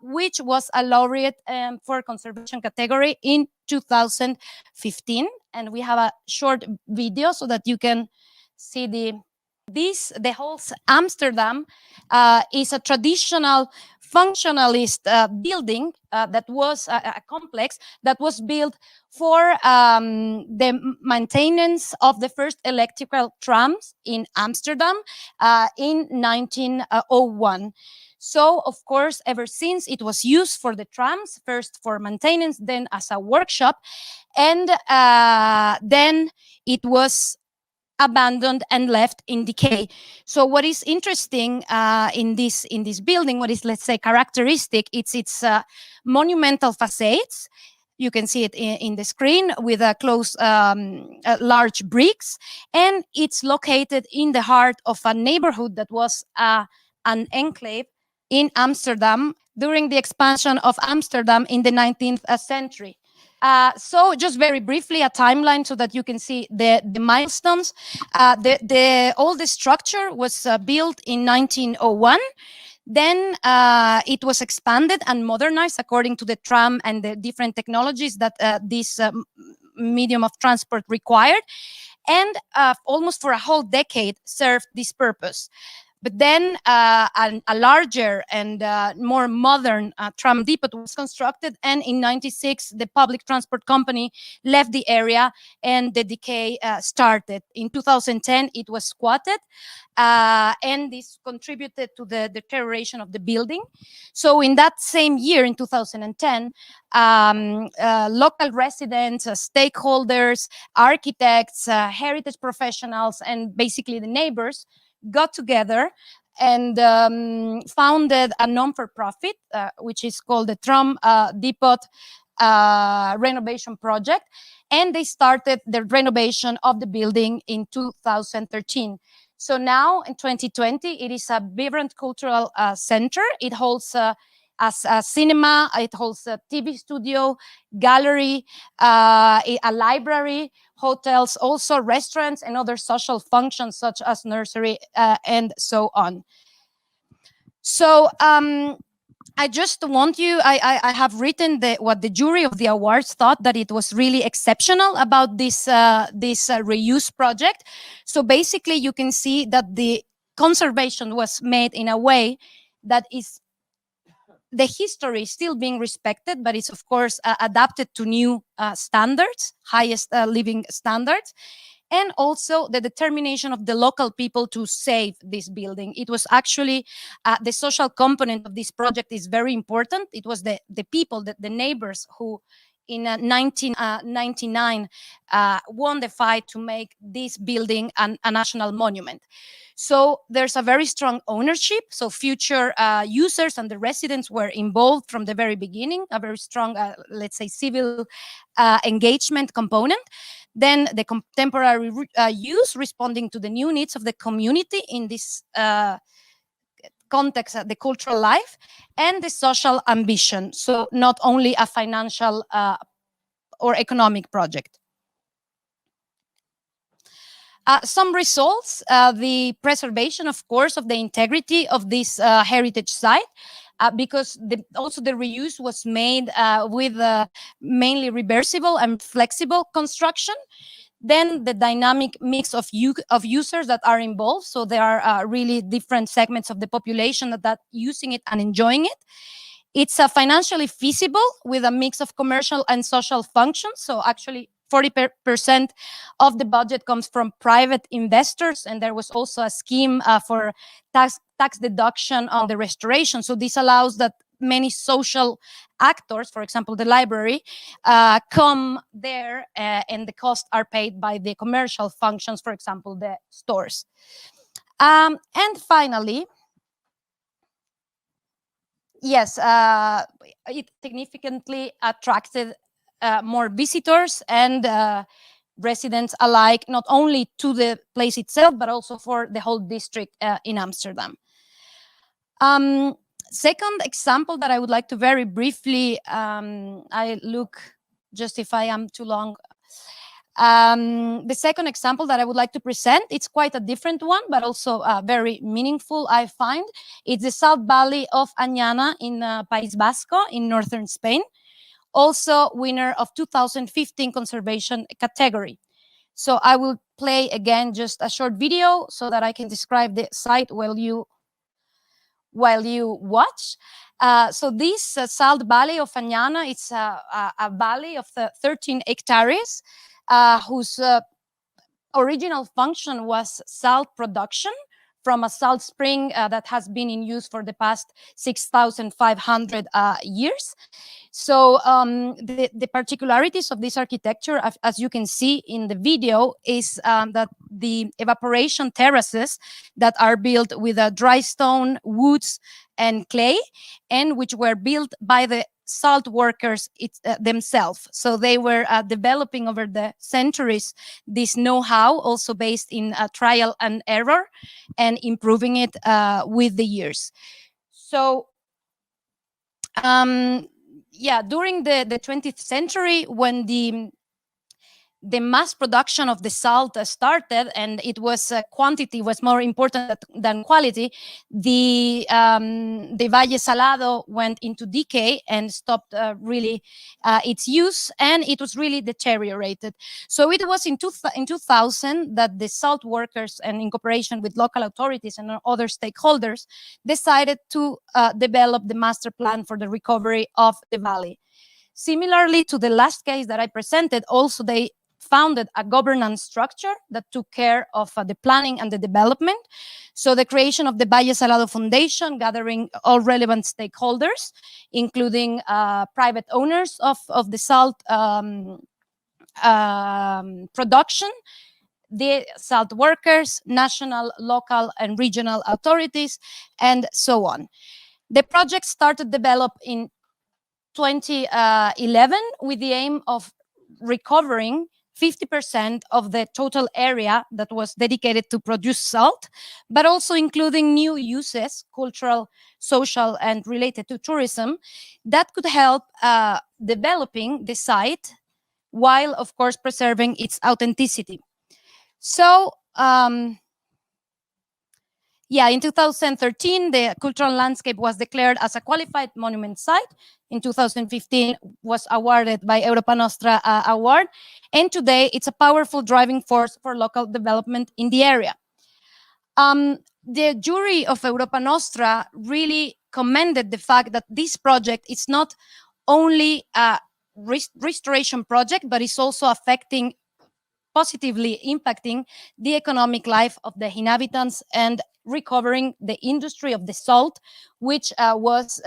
which was a laureate for conservation category in 2015. And we have a short video so that you can see the Hals Amsterdam is a traditional functionalist building that was a complex that was built for the maintenance of the first electrical trams in Amsterdam in 1901. So, of course, ever since it was used for the trams, first for maintenance, then as a workshop, and then it was abandoned and left in decay. So what is interesting in this building, what is, let's say, characteristic, it's its monumental facades. You can see it in the screen with a close large bricks, and it's located in the heart of a neighborhood that was an enclave in Amsterdam during the expansion of Amsterdam in the 19th century. So just very briefly, a timeline so that you can see the milestones. All the structure was built in 1901. Then it was expanded and modernized according to the tram and the different technologies that this medium of transport required. And almost for a whole decade served this purpose. But then a larger and more modern tram depot was constructed, and in 1996, the public transport company left the area and the decay started. In 2010, it was squatted, and this contributed to the deterioration of the building. So in that same year, in 2010, local residents, stakeholders, architects, heritage professionals, and basically the neighbors got together and founded a non-for-profit, which is called the Tram Depot Renovation Project. And they started the renovation of the building in 2013. So now in 2020, it is a vibrant cultural center. It holds a cinema, it holds a TV studio, gallery, a library, hotels, also restaurants and other social functions such as nursery and so on. So I just want you, I have written what the jury of the awards thought, that it was really exceptional about this reuse project. So basically you can see that the conservation was made in a way that is the history is still being respected, but it's of course adapted to new standards, highest living standards, and also the determination of the local people to save this building. It was actually the social component of this project is very important. It was the people, the neighbors who in 1999 won the fight to make this building a national monument. So there's a very strong ownership. So future users and the residents were involved from the very beginning, a very strong, let's say, civil engagement component. Then the contemporary use responding to the new needs of the community in this context, the cultural life, and the social ambition. So not only a financial or economic project. Some results, the preservation, of course, of the integrity of this heritage site, because also the reuse was made with mainly reversible and flexible construction. Then the dynamic mix of users that are involved. So there are really different segments of the population that using it and enjoying it. It's financially feasible with a mix of commercial and social functions. So actually 40% of the budget comes from private investors, and there was also a scheme for tax deduction on the restoration. So this allows that many social actors, for example, the library, come there, and the costs are paid by the commercial functions, for example, the stores. And finally, yes, it significantly attracted more visitors and residents alike, not only to the place itself, but also for the whole district in Amsterdam. Second example that I would like to very briefly, I look just if I am too long. The second example that I would like to present, it's quite a different one, but also very meaningful, I find. It's the South Valley of Anyanna in Paisbasco in northern Spain, also winner of 2015 conservation category. So I will play again just a short video so that I can describe the site while you watch. So this Salt Valley of Anyanna, it's a valley of 13 hectares whose original function was salt production from a salt spring that has been in use for the past 6,500 years. So the particularities of this architecture, as you can see in the video, is that the evaporation terraces that are built with dry stone, woods, and clay, and which were built by the salt workers themselves. So they were developing over the centuries this know-how, also based in trial and error, and improving it with the years. So yeah, during the 20th century, when the mass production of the salt started, and it was quantity was more important than quality, the Valle Salado went into decay and stopped really its use, and it was really deteriorated. So it was in 2000 that the salt workers, and in cooperation with local authorities and other stakeholders, decided to develop the master plan for the recovery of the valley. Similarly to the last case that I presented, also they founded a governance structure that took care of the planning and the development. So the creation of the Valle Salado Foundation, gathering all relevant stakeholders, including private owners of the salt production, the salt workers, national, local, and regional authorities, and so on. The project started develop in 2011 with the aim of recovering 50% of the total area that was dedicated to produce salt, but also including new uses, cultural, social, and related to tourism, that could help developing the site while, of course, preserving its authenticity. So, yeah, in 2013, the cultural landscape was declared as a qualified monument site. In 2015, was awarded by Europa Nostra award. And today, it's a powerful driving force for local development in the area. The jury of Europa Nostra really commended the fact that this project is not only a restoration project, but it's also affecting, positively impacting the economic life of the inhabitants and recovering the industry of the salt, which was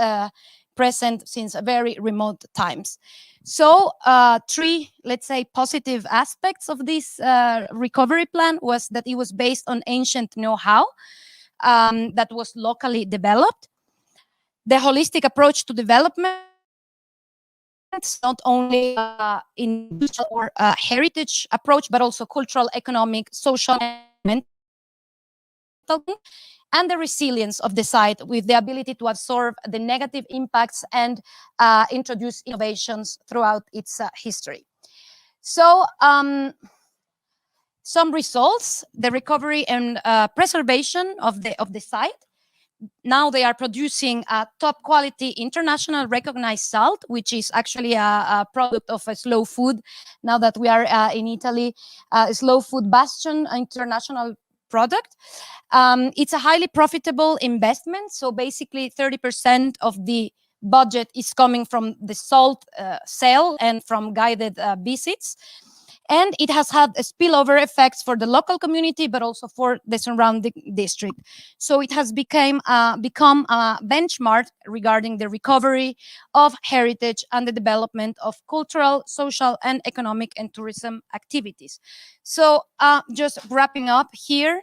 present since very remote times. So three, let's say, positive aspects of this recovery plan was that it was based on ancient know-how that was locally developed. The holistic approach to development, not only industrial or heritage approach, but also cultural, economic, social, and mental, and the resilience of the site with the ability to absorb the negative impacts and introduce innovations throughout its history. So some results: the recovery and preservation of the site. Now they are producing a top quality international recognized salt, which is actually a product of a slow food. Now that we are in Italy, slow food bastion, international product. It's a highly profitable investment. So basically 30% of the budget is coming from the salt sale and from guided visits. And it has had a spillover effects for the local community, but also for the surrounding district. So it has become a benchmark regarding the recovery of heritage and the development of cultural, social, and economic and tourism activities. So just wrapping up here,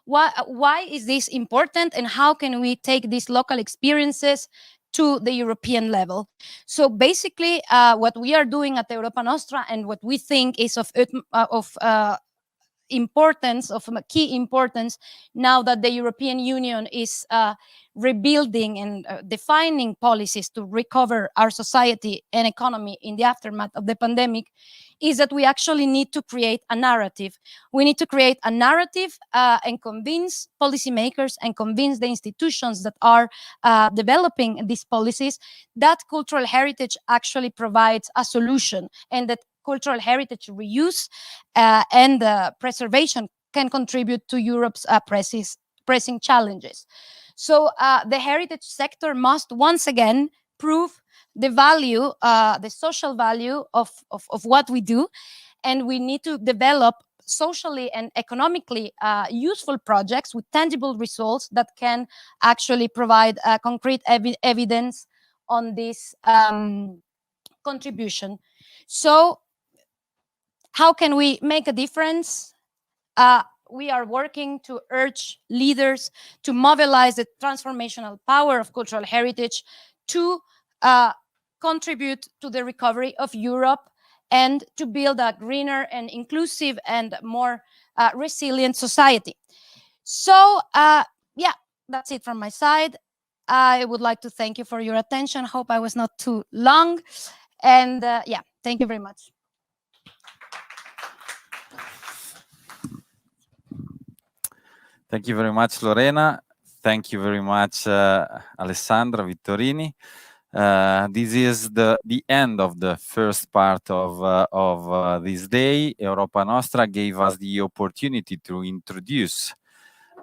why is this important, and how can we take these local experiences to the European level? So basically, what we are doing at Europa Nostra and what we think is of importance, of key importance, now that the European Union is rebuilding and defining policies to recover our society and economy in the aftermath of the pandemic, is that we actually need to create a narrative. We need to create a narrative and convince policymakers and convince the institutions that are developing these policies that cultural heritage actually provides a solution, and that cultural heritage reuse and preservation can contribute to Europe's pressing challenges. So the heritage sector must once again prove the value, the social value of what we do, and we need to develop socially and economically useful projects with tangible results that can actually provide concrete evidence on this contribution. So how can we make a difference? We are working to urge leaders to mobilize the transformational power of cultural heritage to contribute to the recovery of Europe and to build a greener and inclusive and more resilient society. So, yeah, that's it from my side. I would like to thank you for your attention. Hope I was not too long. And yeah, thank you very much. Thank you very much, Lorena. Thank you very much, Alessandra Vittorini. This is the end of the first part of this day. Europa Nostra gave us the opportunity to introduce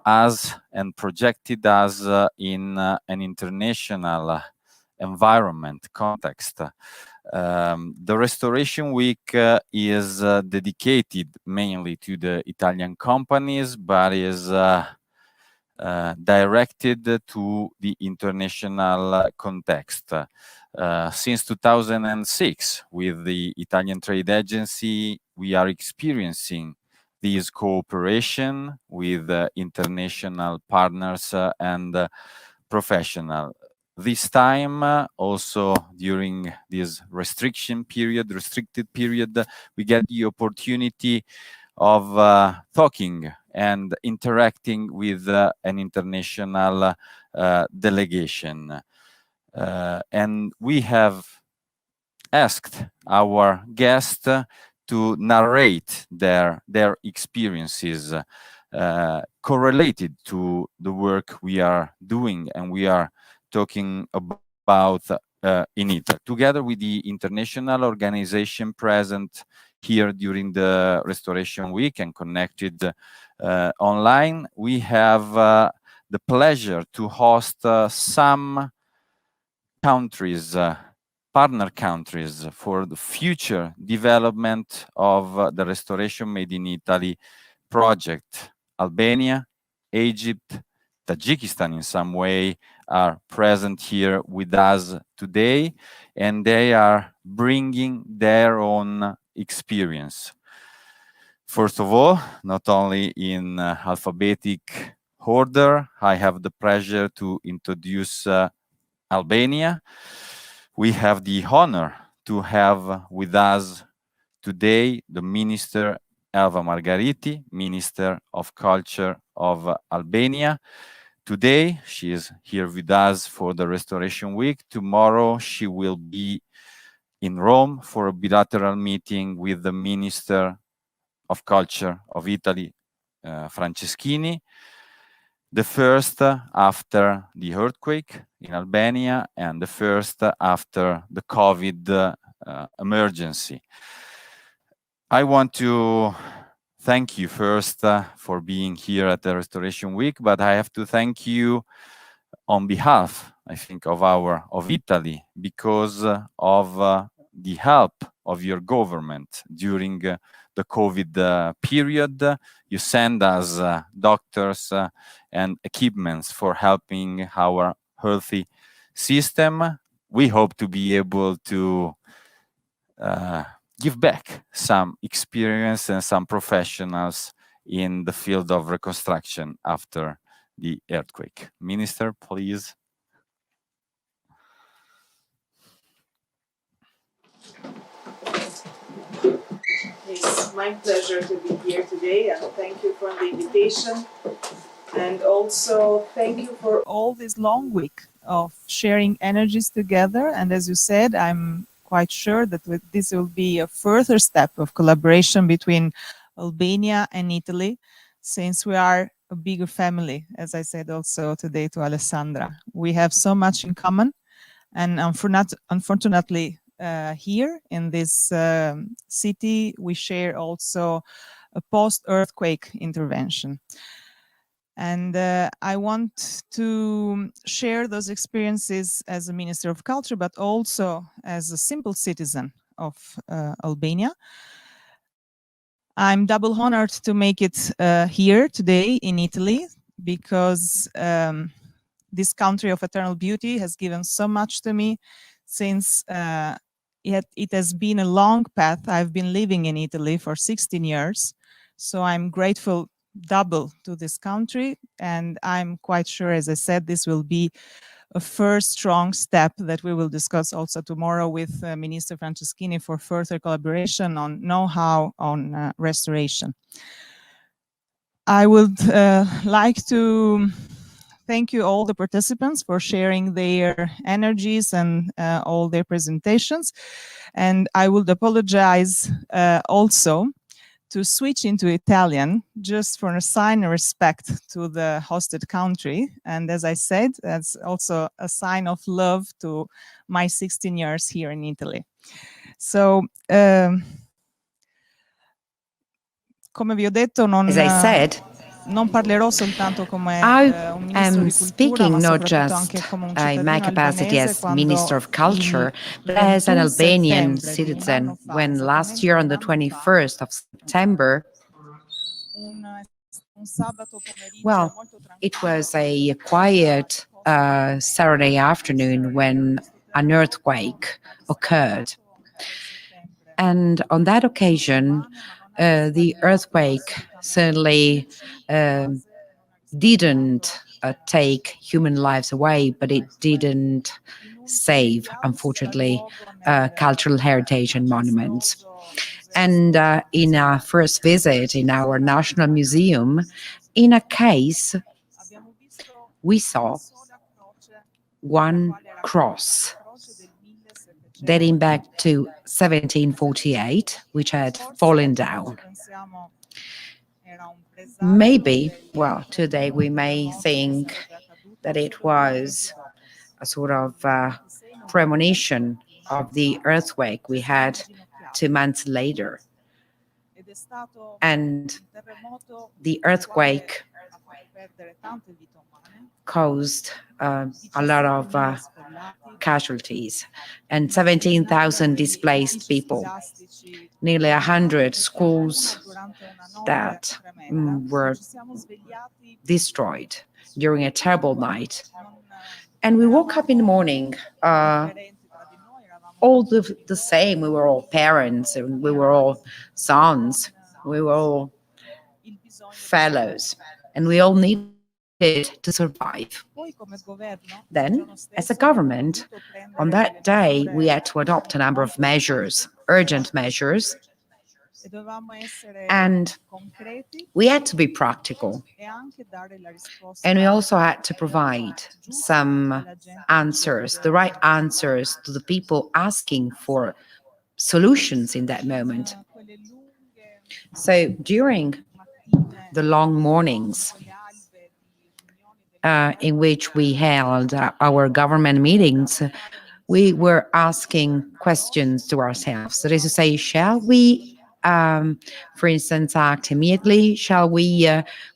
us and projected us in an international environment context. The Restoration Week is dedicated mainly to the Italian companies, but is directed to the international context. Since 2006, with the Italian Trade Agency, we are experiencing this cooperation with international partners and professionals. This time, also during this restricted period, we get the opportunity of talking and interacting with an international delegation. And we have asked our guests to narrate their experiences correlated to the work we are doing and we are talking about in Italy, together with the international organization present here during the Restoration Week and connected online. We have the pleasure to host some countries, partner countries, for the future development of the Restoration Made in Italy project. Albania, Egypt, Tajikistan in some way are present here with us today, and they are bringing their own experience. First of all, not only in alphabetic order, I have the pleasure to introduce Albania. We have the honor to have with us today the Minister Elva Margariti, Minister of Culture of Albania. Today, she is here with us for the Restoration Week. Tomorrow, she will be in Rome for a bilateral meeting with the Minister of Culture of Italy, Franceschini. The first after the earthquake in Albania and the first after the COVID emergency. I want to thank you first for being here at the Restoration Week, but I have to thank you on behalf, I think, of Italy, because of the help of your government during the COVID period. You send us doctors and equipments for helping our healthy system. We hope to be able to give back some experience and some professionals in the field of reconstruction after the earthquake. Minister, please. It's my pleasure to be here today, and thank you for the invitation. And also thank you for all this long week of sharing energies together. And as you said, I'm quite sure that this will be a further step of collaboration between Albania and Italy, since we are a bigger family, as I said also today to Alessandra. We have so much in common, and unfortunately, here in this city, we share also a post-earthquake intervention. And I want to share those experiences as a Minister of Culture, but also as a simple citizen of Albania. I'm double honored to make it here today in Italy, because this country of eternal beauty has given so much to me, since it has been a long path. I've been living in Italy for 16 years, so I'm grateful double to this country, and I'm quite sure, as I said, this will be a first strong step that we will discuss also tomorrow with Minister Franceschini for further collaboration on know-how on restoration. I would like to thank you all the participants for sharing their energies and all their presentations. And I would apologize also to switch into Italian, just for a sign of respect to the hosted country. And as I said, that's also a sign of love to my 16 years here in Italy. So, come vi ho detto, as I said, non parlerò soltanto come un I ministro am di cultura, speaking ma not soprattutto anche just come un in my cittadino capacity albanese as Minister of quando Culture, but il as an 21 Albanian settembre di un citizen, anno fa, when last year on the esattamente un anno fa, 21st of September, un sabato pomeriggio well, molto tranquillo, it was a quiet Saturday afternoon when an earthquake occurred. And on that occasion, the earthquake certainly didn't take human lives away, but it didn't save, unfortunately, cultural heritage and monuments. And in our first visit in our National Museum, in a case, we saw one cross dating back to 1748, which had fallen down. Maybe, well, today we may think that it was a sort of premonition of the earthquake we had 2 months later. And the earthquake caused a lot of casualties and 17,000 displaced people, nearly 100 schools that were destroyed during a terrible night. And we woke up in the morning, all the same. We were all parents, and we were all sons, we were all fellows, and we all needed to survive. Then, as a government, on that day, we had to adopt a number of measures, urgent measures, and we had to be practical. And we also had to provide some answers, the right answers to the people asking for solutions in that moment. So during the long mornings in which we held our government meetings, we were asking questions to ourselves. That is to say, shall we, for instance, act immediately? Shall we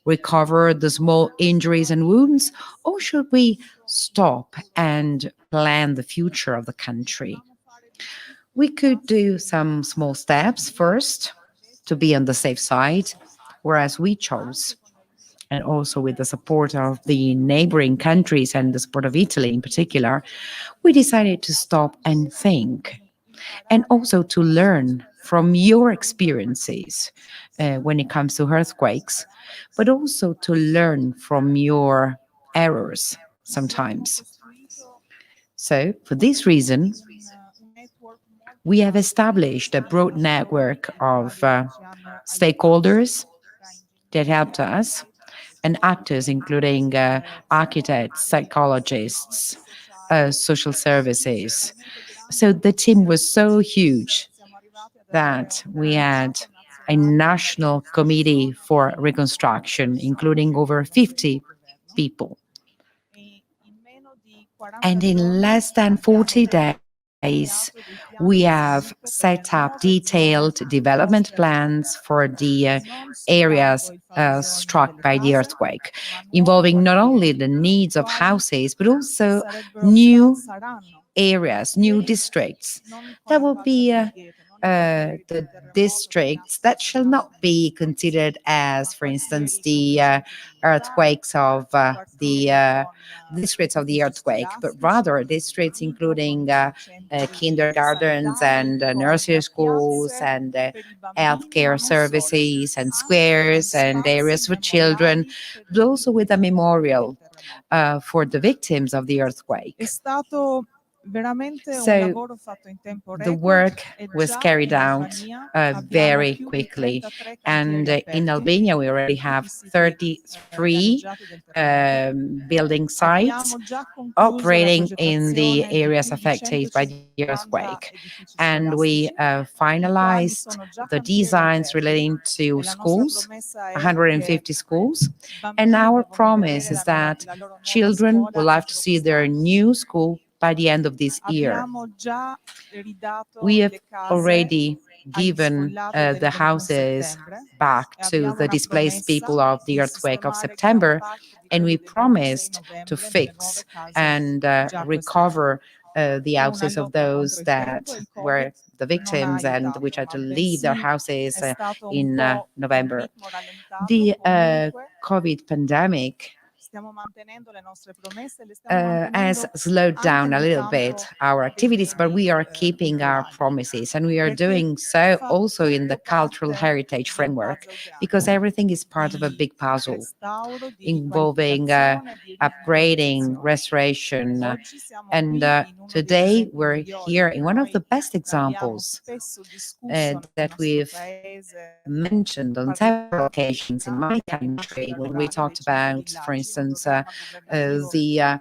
recover the small injuries and wounds? Or should we stop and plan the future of the country? We could do some small steps first to be on the safe side, whereas we chose, and also with the support of the neighboring countries and the support of Italy in particular, we decided to stop and think, and also to learn from your experiences when it comes to earthquakes, but also to learn from your errors sometimes. So, for this reason, we have established a broad network of stakeholders that helped us and actors, including architects, psychologists, social services. So the team was so huge that we had a national committee for reconstruction, including over 50 people. And in less than 40 days, we have set up detailed development plans for the areas struck by the earthquake, involving not only the needs of houses, but also new areas, new districts. That will be the districts that shall not be considered as, for instance, the earthquakes of the districts of the earthquake, but rather districts including kindergartens and nursery schools and healthcare services and squares and areas for children, but also with a memorial for the victims of the earthquake. So the work was carried out very quickly. And in Albania, we already have 33 building sites operating in the areas affected by the earthquake. And we finalized the designs relating to schools, 150 schools. And our promise is that children will have to see their new school by the end of this year. We have already given the houses back to the displaced people of the earthquake of September, and we promised to fix and recover the houses of those that were the victims and which had to leave their houses in November. The COVID pandemic has slowed down a little bit our activities, but we are keeping our promises, and we are doing so also in the cultural heritage framework, because everything is part of a big puzzle involving upgrading, restoration, and today we're here in one of the best examples that we've mentioned on several occasions in my country when we talked about, for instance, the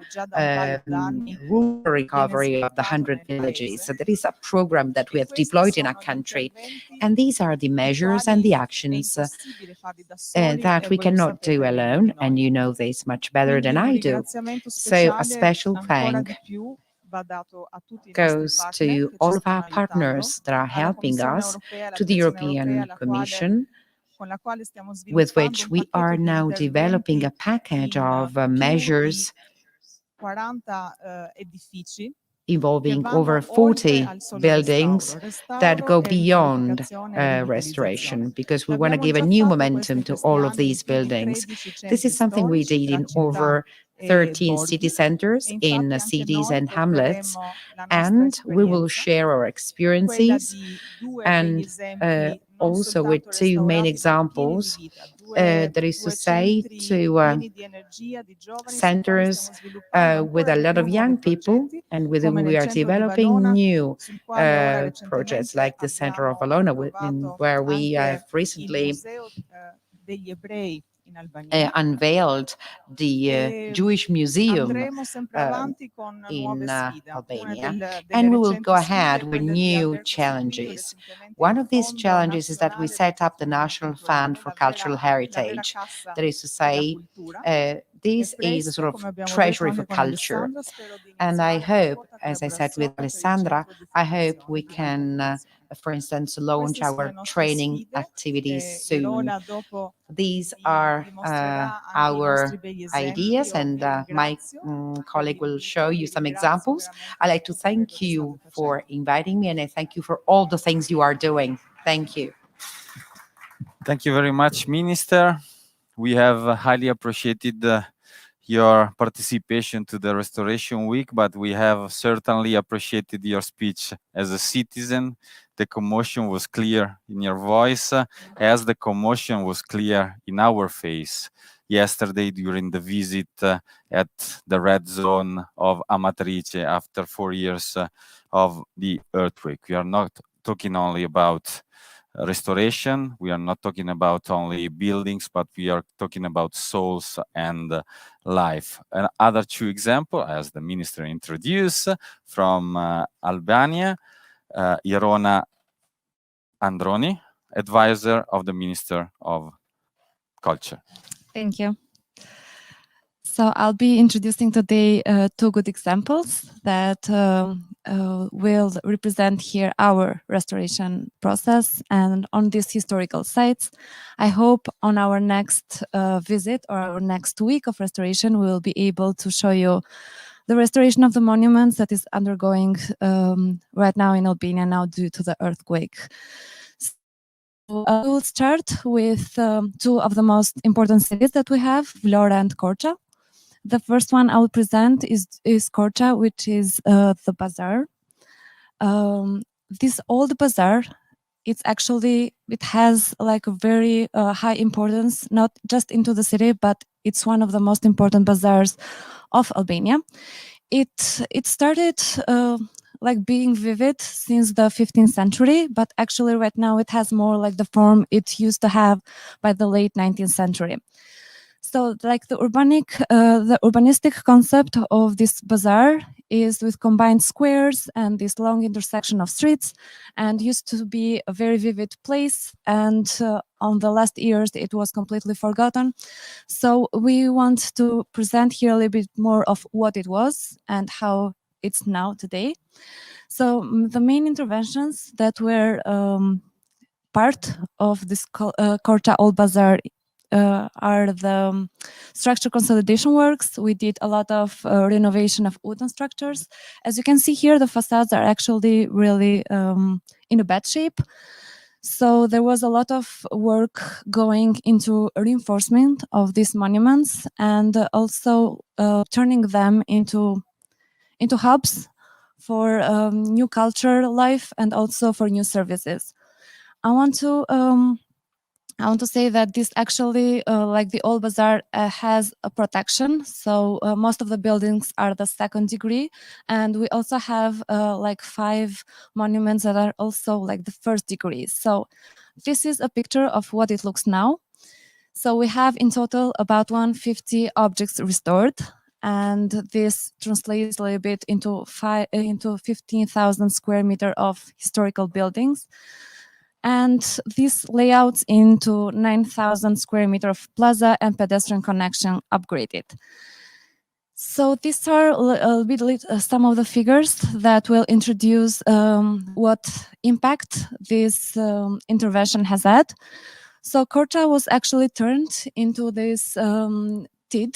rural recovery of the 100 villages. So there is a program that we have deployed in our country, and these are the measures and the actions that we cannot do alone, and you know this much better than I do. So a special thank goes to all of our partners that are helping us, to the European Commission, with which we are now developing a package of measures involving over 40 buildings that go beyond restoration, because we want to give a new momentum to all of these buildings. This is something we did in over 13 city centers in cities and hamlets, and we will share our experiences and also with two main examples, that is to say, to centers with a lot of young people and with whom we are developing new projects, like the Center of Valona, where we have recently unveiled the Jewish Museum in Albania, and we will go ahead with new challenges. One of these challenges is that we set up the National Fund for Cultural Heritage. That is to say, this is a sort of treasury for culture. And I hope, as I said with Alessandra, I hope we can for instance, launch our training activities soon. These are our ideas, and my colleague will show you some examples. I'd like to thank you for inviting me, and I thank you for all the things you are doing. Thank you. Thank you very much, Minister. We have highly appreciated your participation to the Restoration Week, but we have certainly appreciated your speech as a citizen. The commotion was clear in your voice, as the commotion was clear in our face yesterday during the visit at the red zone of Amatrice after 4 years of the earthquake. We are not talking only about restoration. We are not talking about only buildings, but we are talking about souls and life. And other two examples, as the minister introduced, from Albania, Irona Androni, advisor of the Minister of Culture. Thank you. So I'll be introducing today two good examples that will represent here our restoration process and on these historical sites. I hope on our next visit or our next week of restoration, we will be able to show you the restoration of the monuments that is undergoing right now in Albania now due to the earthquake. So, we'll start with two of the most important cities that we have, Vlora and Korça. The first one I will present is Korça, which is the bazaar. This old bazaar, it has like a very high importance, not just into the city, but it's one of the most important bazaars of Albania. It started like being vivid since the 15th century, but actually right now it has more like the form it used to have by the late 19th century. So like the urbanistic concept of this bazaar is with combined squares and this long intersection of streets, and used to be a very vivid place, and on the last years it was completely forgotten. So we want to present here a little bit more of what it was and how it's now today. So the main interventions that were part of this Korça Old Bazaar are the structure consolidation works. We did a lot of renovation of wooden structures. As you can see here, the facades are actually really in a bad shape. So there was a lot of work going into reinforcement of these monuments and also turning them into hubs for new culture life and also for new services. I want to say that this actually, like the old bazaar, has a protection. So most of the buildings are the second degree, and we also have like 5 monuments that are also like the first degree. So this is a picture of what it looks now. So we have in total about 150 objects restored, and this translates a little bit into 15,000 square meters of historical buildings. And these layouts into 9,000 square meters of plaza and pedestrian connection upgraded. So these are some of the figures that will introduce what impact this intervention has had. So Korça was actually turned into this TID.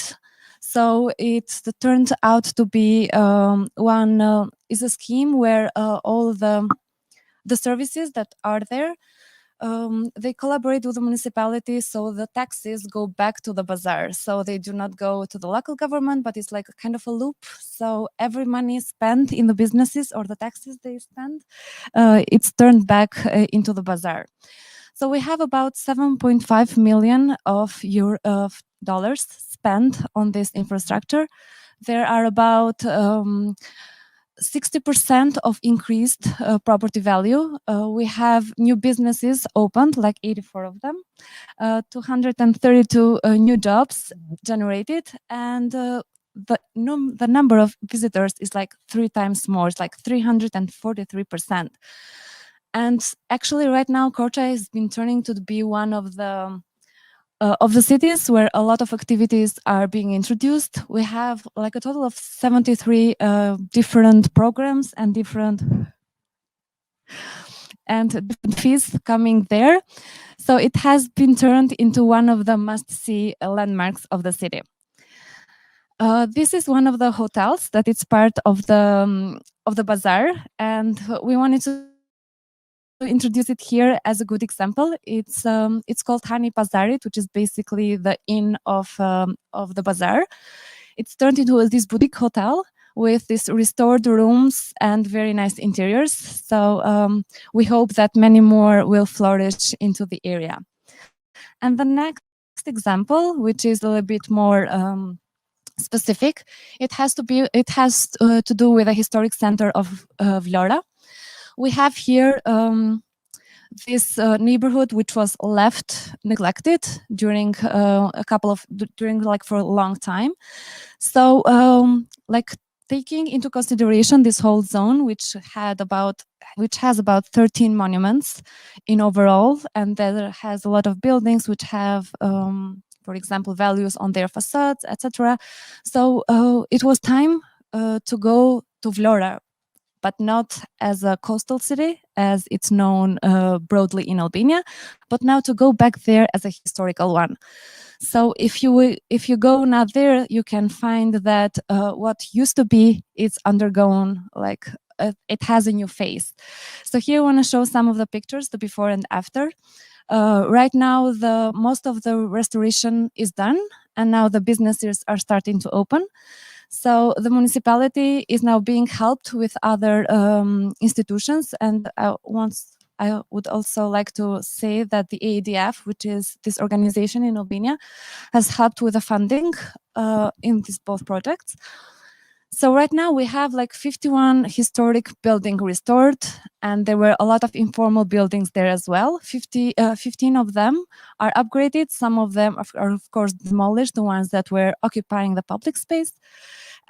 So it turned out to be is a scheme where all the services that are there, they collaborate with the municipality, so the taxes go back to the bazaar. So they do not go to the local government, but it's like a kind of a loop. So every money spent in the businesses or the taxes they spend, it's turned back into the bazaar. So we have about 7.5 million of dollars spent on this infrastructure. There are about 60% of increased property value. We have new businesses opened, like 84 of them, 232 new jobs generated, and the number of visitors is like 3 times more. It's like 343%. And actually right now Korça has been turning to be one of the cities where a lot of activities are being introduced. We have like a total of 73 different programs and different and different fees coming there. So it has been turned into one of the must-see landmarks of the city. This is one of the hotels that is part of the bazaar, and we wanted to introduce it here as a good example. It's called Hani Pazarit, which is basically the inn of the bazaar. It's turned into this boutique hotel with these restored rooms and very nice interiors. So we hope that many more will flourish into the area. And the next example, which is a little bit more specific, it has to do with a historic center of Vlora. We have here this neighborhood which was left neglected during for a long time. So like taking into consideration this whole zone, which has about 13 monuments in overall, and there has a lot of buildings which have for example, values on their facades, etc. So it was time to go to Vlora, but not as a coastal city, as it's known broadly in Albania, but now to go back there as a historical one. So if you go now there, you can find that what used to be, it's undergone, like it has a new face. So here I want to show some of the pictures, the before and after. Right now, most of the restoration is done, and now the businesses are starting to open. So the municipality is now being helped with other institutions, and I would also like to say that the AEDF, which is this organization in Albania, has helped with the funding in these both projects. So right now we have like 51 historic buildings restored, and there were a lot of informal buildings there as well. 15 of them are upgraded. Some of them are of course demolished, the ones that were occupying the public space.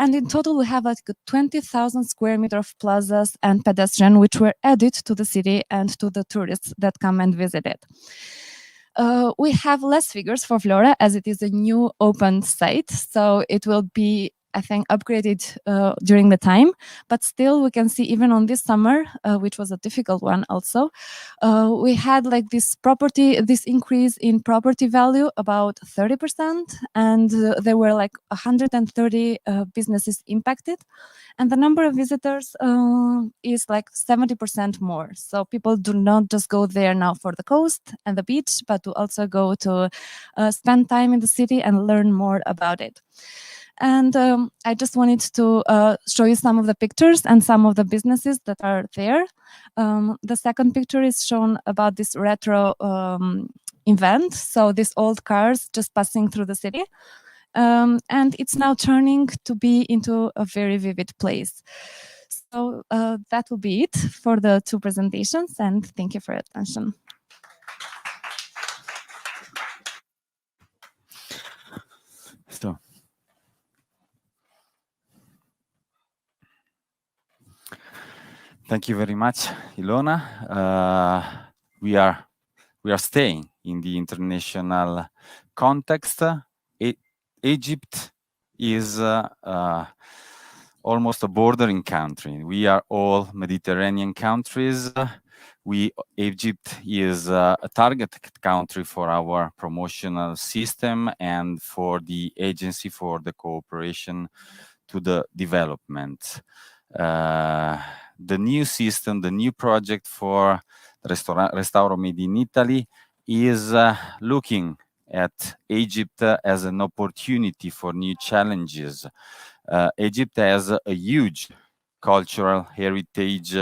And in total, we have like 20,000 square meters of plazas and pedestrian, which were added to the city and to the tourists that come and visit it. We have less figures for Vlora as it is a new open site, so it will be, I think, upgraded during the time, but still we can see even on this summer, which was a difficult one also, we had like this increase in property value about 30%, and there were like 130 businesses impacted, and the number of visitors is like 70% more. So people do not just go there now for the coast and the beach, but to also go to spend time in the city and learn more about it. And I just wanted to show you some of the pictures and some of the businesses that are there. The second picture is shown about this retro event. So these old cars just passing through the city. And it's now turning to be into a very vivid place. So that will be it for the two presentations, and thank you for your attention. So, thank you very much, Ilona. We are staying in the international context. Egypt is almost a bordering country. We are all Mediterranean countries. Egypt is a target country for our promotional system and for the Agency for the Cooperation to the Development. The new system, the new project for Restauro Made in Italy is looking at Egypt as an opportunity for new challenges. Egypt has a huge cultural heritage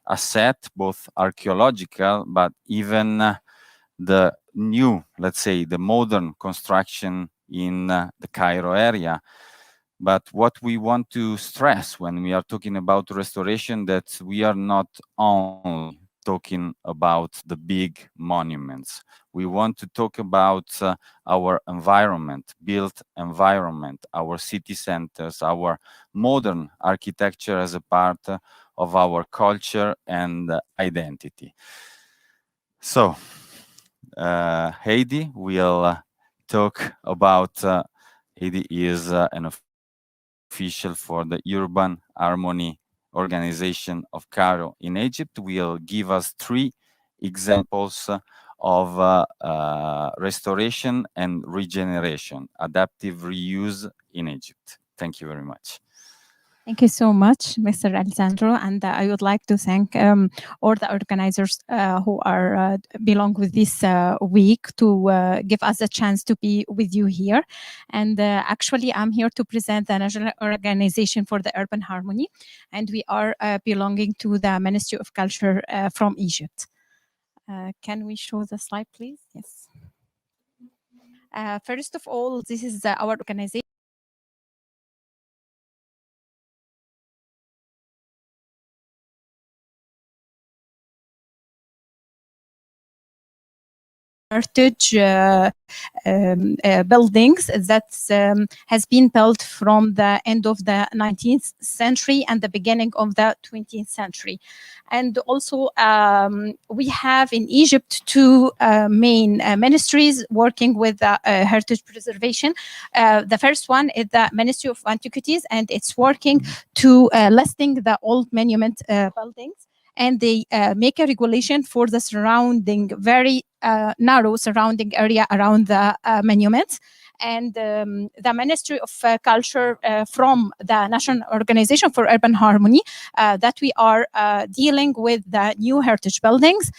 asset, both archaeological, but even the new, let's say, the modern construction in the Cairo area. But what we want to stress when we are talking about restoration, that we are not only talking about the big monuments. We want to talk about our environment, built environment, our city centers, our modern architecture as a part of our culture and identity. So, Heidi will talk about, Heidi is an official for the Urban Harmony Organization of Cairo in Egypt will give us 3 examples of restoration and regeneration, adaptive reuse in Egypt. Thank you very much. Thank you so much, Mr. Alessandro, and I would like to thank all the organizers who are belong with this week to give us a chance to be with you here. And actually, I'm here to present the National Organization for the Urban Harmony, and we are belonging to the Ministry of Culture from Egypt. Can we show the slide, please? Yes. First of all, this is our organization. Heritage buildings that has been built from the end of the 19th century and the beginning of the 20th century. And also we have in Egypt 2 main ministries working with heritage preservation. The first one is the Ministry of Antiquities, and it's working to listing the old monument buildings. And they make a regulation for the surrounding, very narrow surrounding area around the monuments. And the Ministry of Culture from the National Organization for Urban Harmony, that we are dealing with the new heritage buildings.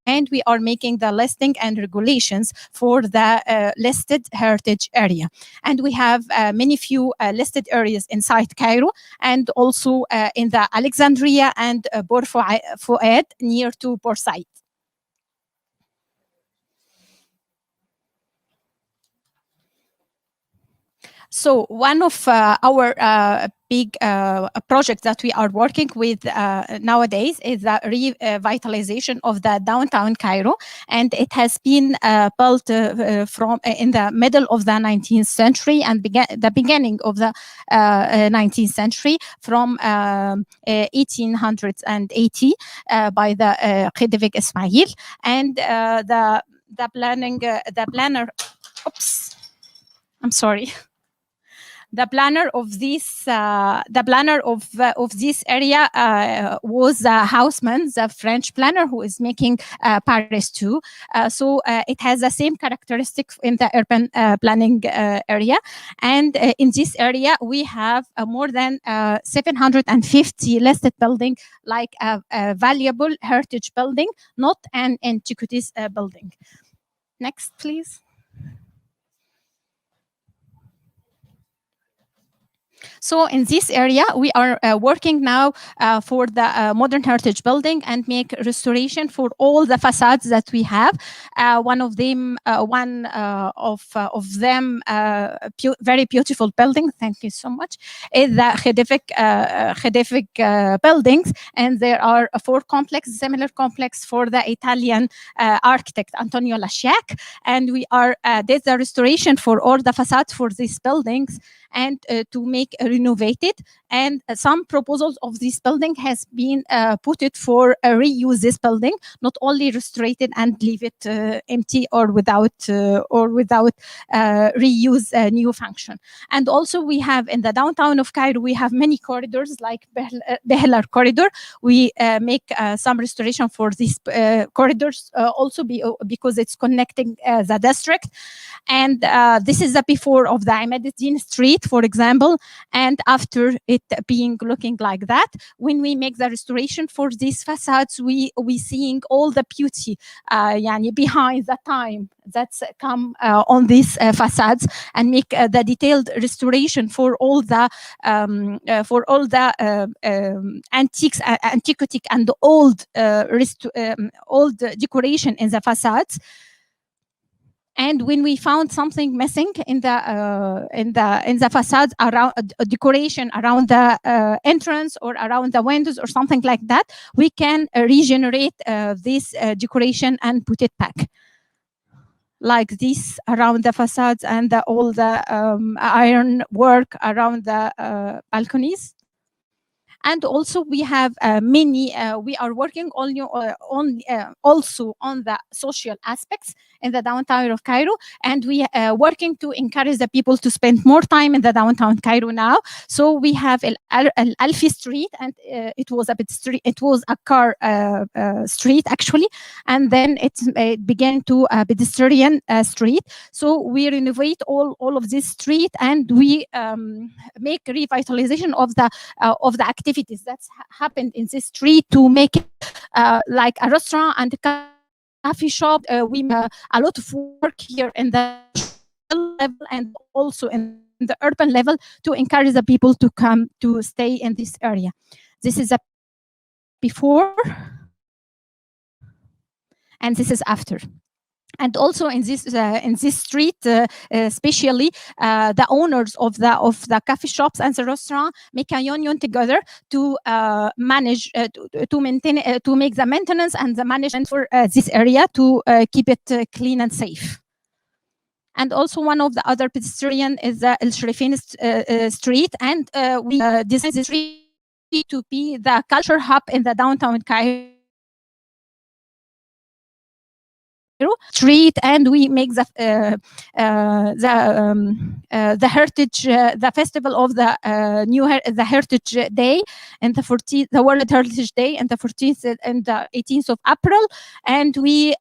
And we are making the listing and regulations for the listed heritage area. And we have many few listed areas inside Cairo, and also in the Alexandria and Bor Fuad near to Port Said. So one of our big projects that we are working with nowadays is the revitalization of the downtown Cairo, and it has been built from in the middle of the 19th century and the beginning of the 19th century, from 1880 by the Khedivik Ismail, and the planner. Oops, I'm sorry. The planner of this, this area was Haussmann, the French planner who is making Paris too. So it has the same characteristic in the urban planning area. And in this area, we have more than 750 listed building, like a valuable heritage building, not an antiquities building. Next, please. So in this area, we are working now for the modern heritage building and make restoration for all the facades that we have. One of them, very beautiful building. Thank you so much. Is the Khedivik buildings, and there are 4 similar complex for the Italian architect Antonio Lasciac, and we are did the restoration for all the facades for these buildings, and to make renovated. And some proposals of this building has been put it for reuse this building, not only restore it and leave it empty or without reuse new function. And also we have in the downtown of Cairo, we have many corridors like Behlar corridor. We make some restoration for these corridors also because it's connecting the district. And this is the before of the Ahmededdin Street, for example, and after it being looking like that. When we make the restoration for these facades, we seeing all the beauty behind the time that's come on these facades, and make the detailed restoration for all the antiquity and old decoration in the facades. And when we found something missing in the facades, around decoration around the entrance or around the windows or something like that, we can regenerate this decoration and put it back, like this around the facades and all the iron work around the balconies. And also we have many, we are working also on the social aspects in the downtown of Cairo, and we are working to encourage the people to spend more time in the downtown Cairo now. So we have Al Alfi Street, and it was a car street actually, and then it began to a pedestrian street. So we renovate all of this street, and we make revitalization of the activities that's happened in this street to make it like a restaurant and a coffee shop. We make a lot of work here in the level and also in the urban level to encourage the people to come to stay in this area. This is a before, and this is after. And also in this street, especially the owners of the coffee shops and the restaurant make a union together to manage, to maintain, to make the maintenance and the management for this area to keep it clean and safe. And also one of the other pedestrian is the El Sharifin street, and we designed this street to be the culture hub in the downtown Cairo street, and we make the heritage, the festival of the the Heritage Day and the World Heritage Day and the 14th and the 18th of April, and we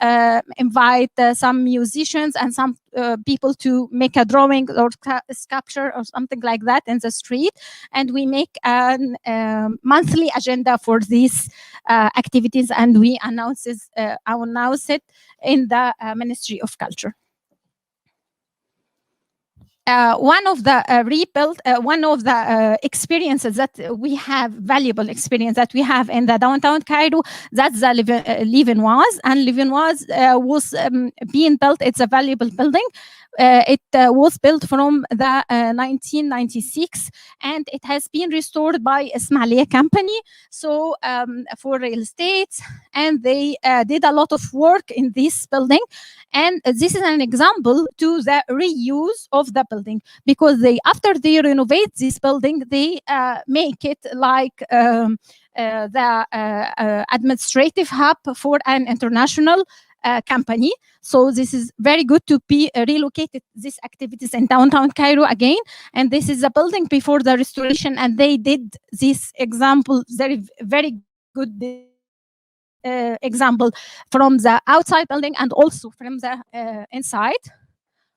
invite some musicians and some people to make a drawing or sculpture or something like that in the street, and we make a monthly agenda for these activities, and we announce it in the Ministry of Culture. One of the experiences that we have, valuable experience that we have in the downtown Cairo, that's the Livenoise, and Livenoise was being built. It's a valuable building. It was built from the 1996, and it has been restored by Ismailia company, so for real estate, and they did a lot of work in this building, and this is an example to the reuse of the building, because after they renovate this building, they make it like the administrative hub for an international company. So this is very good to be relocated these activities in downtown Cairo again. And this is a building before the restoration, and they did this example, very good example from the outside building and also from the inside,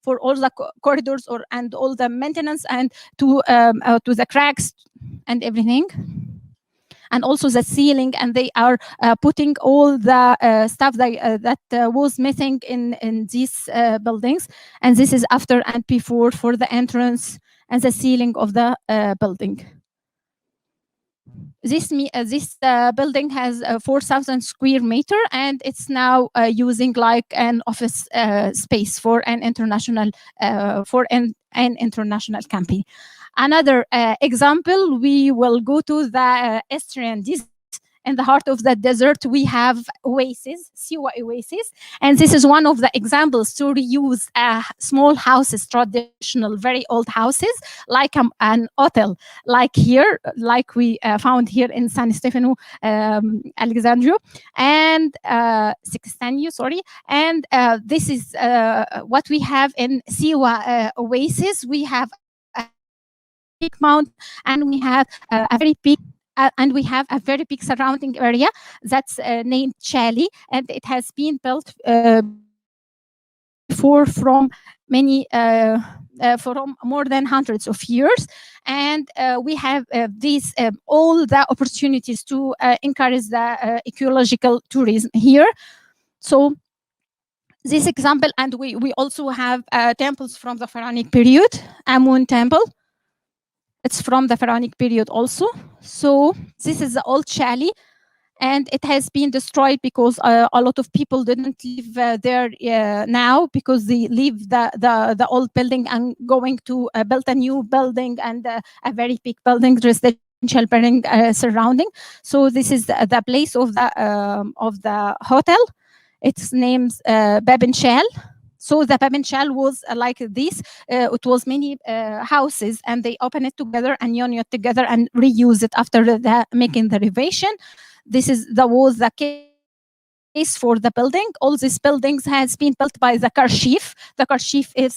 for all the corridors and all the maintenance and to the cracks and everything. And also the ceiling, and they are putting all the stuff that was missing in these buildings. And this is after and before for the entrance and the ceiling of the building. This building has 4,000 square meter, and it's now using like an office space for an international international company. Another example, we will go to the Eastern Desert. In the heart of the desert, we have oases, Siwa oasis, and this is one of the examples to reuse small houses, traditional, very old houses, like an hotel, like here, like we found here in San Stefano, Alexandria, and Sixtania, sorry. And this is what we have in Siwa oasis. We have a big mountain, and we have a very big surrounding area that's named Chali, and it has been built before from more than hundreds of years. And we have all the opportunities to encourage the ecological tourism here. So this example, and we also have temples from the Pharaonic period, Amun temple. It's from the Pharaonic period also. So this is the old Chali, and it has been destroyed because a lot of people didn't live there now, because they leave the old building and going to build a new building and a very big building, residential building surrounding. So this is the place of the hotel. Its name's Bab and Shell. So the pavement shell was like this. It was many houses, and they open it together and union it together and reuse it after making the renovation. This was the case for the building. All these buildings has been built by the Karshif. The Karshif is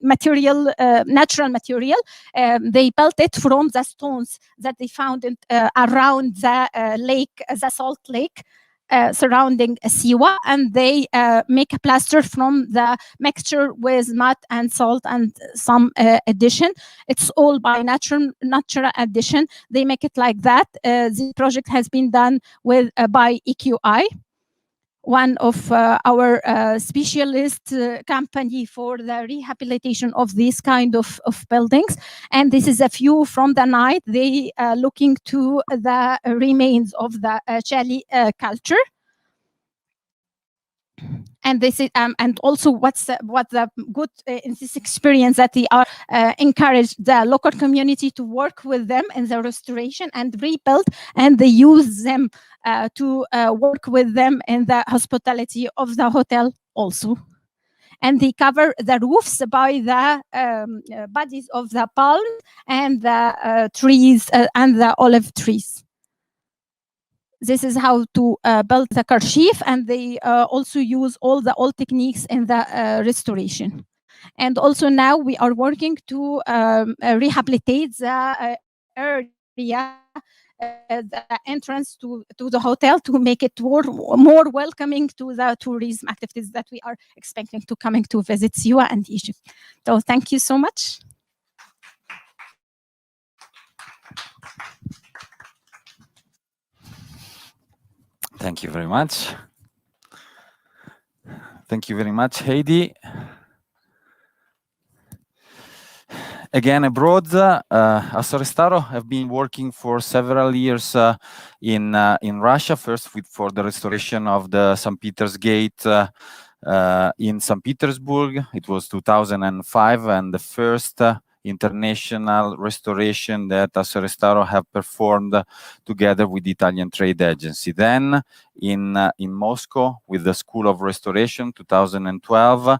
material, natural material. They built it from the stones that they found around the lake, the salt lake. Surrounding Siwa, and they make a plaster from the mixture with mud and salt and some addition. It's all by natural addition. They make it like that. The project has been done by EQI, one of our specialist company for the rehabilitation of these kind of buildings. And this is a view from the night. They looking to the remains of the Chali culture. And this is and also what the good in this experience that they are encourage the local community to work with them in the restoration and rebuild, and they use them to work with them in the hospitality of the hotel also. And they cover the roofs by the bodies of the palm and the trees and the olive trees. This is how to build the Karshif, and they also use all the old techniques in the restoration. And also now we are working to rehabilitate the area, the entrance to the hotel, to make it more welcoming to the tourism activities that we are expecting to coming to visit Siwa and Egypt. So thank you so much. Thank you very much. Thank you very much, Heidi. Again, abroad, Assorestaro have been working for several years in Russia, first for the restoration of the St. Peter's Gate in St. Petersburg. It was 2005, and the first international restoration that Assorestaro have performed together with the Italian Trade Agency. Then in Moscow with the School of Restoration, 2012,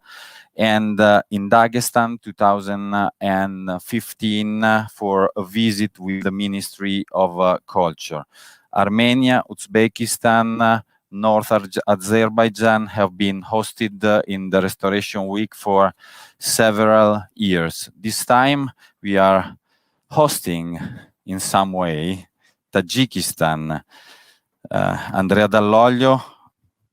and in Dagestan, 2015, for a visit with the Ministry of Culture. Armenia, Uzbekistan, North Azerbaijan have been hosted in the Restoration Week for several years. This time we are hosting in some way Tajikistan. Andrea Dall'Oglio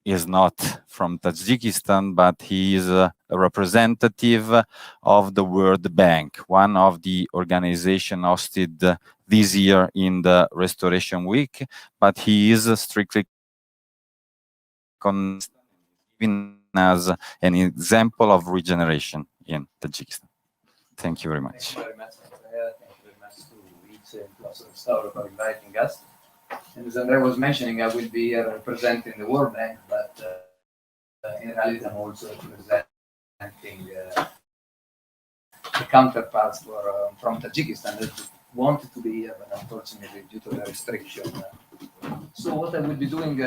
is not from Tajikistan, but he is a representative of the World Bank, one of the organizations hosted this year in the Restoration Week, but he is strictly giving us an example of regeneration in Tajikistan. Thank you very much. Thank you very much, Andrea. Thank you very much to Vice and to Assorestaro for inviting us. And as Andrea was mentioning, I will be representing the World Bank, but in reality I'm also representing the counterparts from Tajikistan that wanted to be here, but unfortunately due to the restriction. So what I will be doing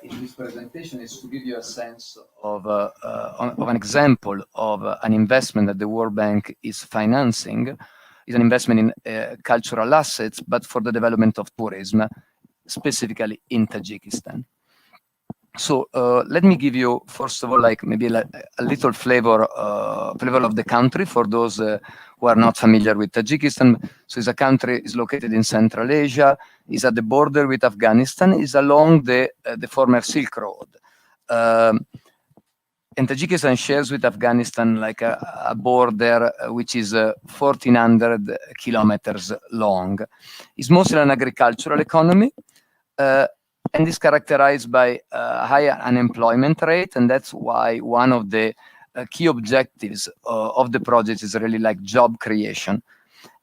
in this presentation is to give you a sense of an example of an investment that the World Bank is financing. It's an investment in cultural assets, but for the development of tourism, specifically in Tajikistan. So let me give you, first of all, like maybe a little flavor of the country for those who are not familiar with Tajikistan. So it's a country is located in Central Asia, is at the border with Afghanistan, is along the former Silk Road. And Tajikistan shares with Afghanistan like a border which is 1,400 kilometers long. It's mostly an agricultural economy. And is characterized by a high unemployment rate, and that's why one of the key objectives of the project is really like job creation.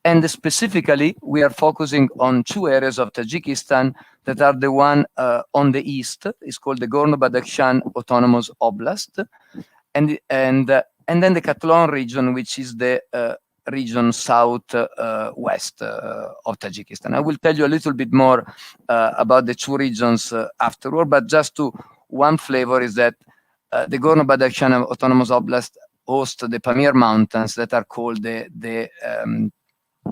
And specifically, we are focusing on two areas of Tajikistan that are the one on the east. It's called the Gorno-Badakhshan Autonomous Oblast, and then the Katlan region, which is the region south-west of Tajikistan. I will tell you a little bit more about the two regions afterward, but just one flavor is that the Gorno-Badakhshan Autonomous Oblast hosts the Pamir Mountains that are called the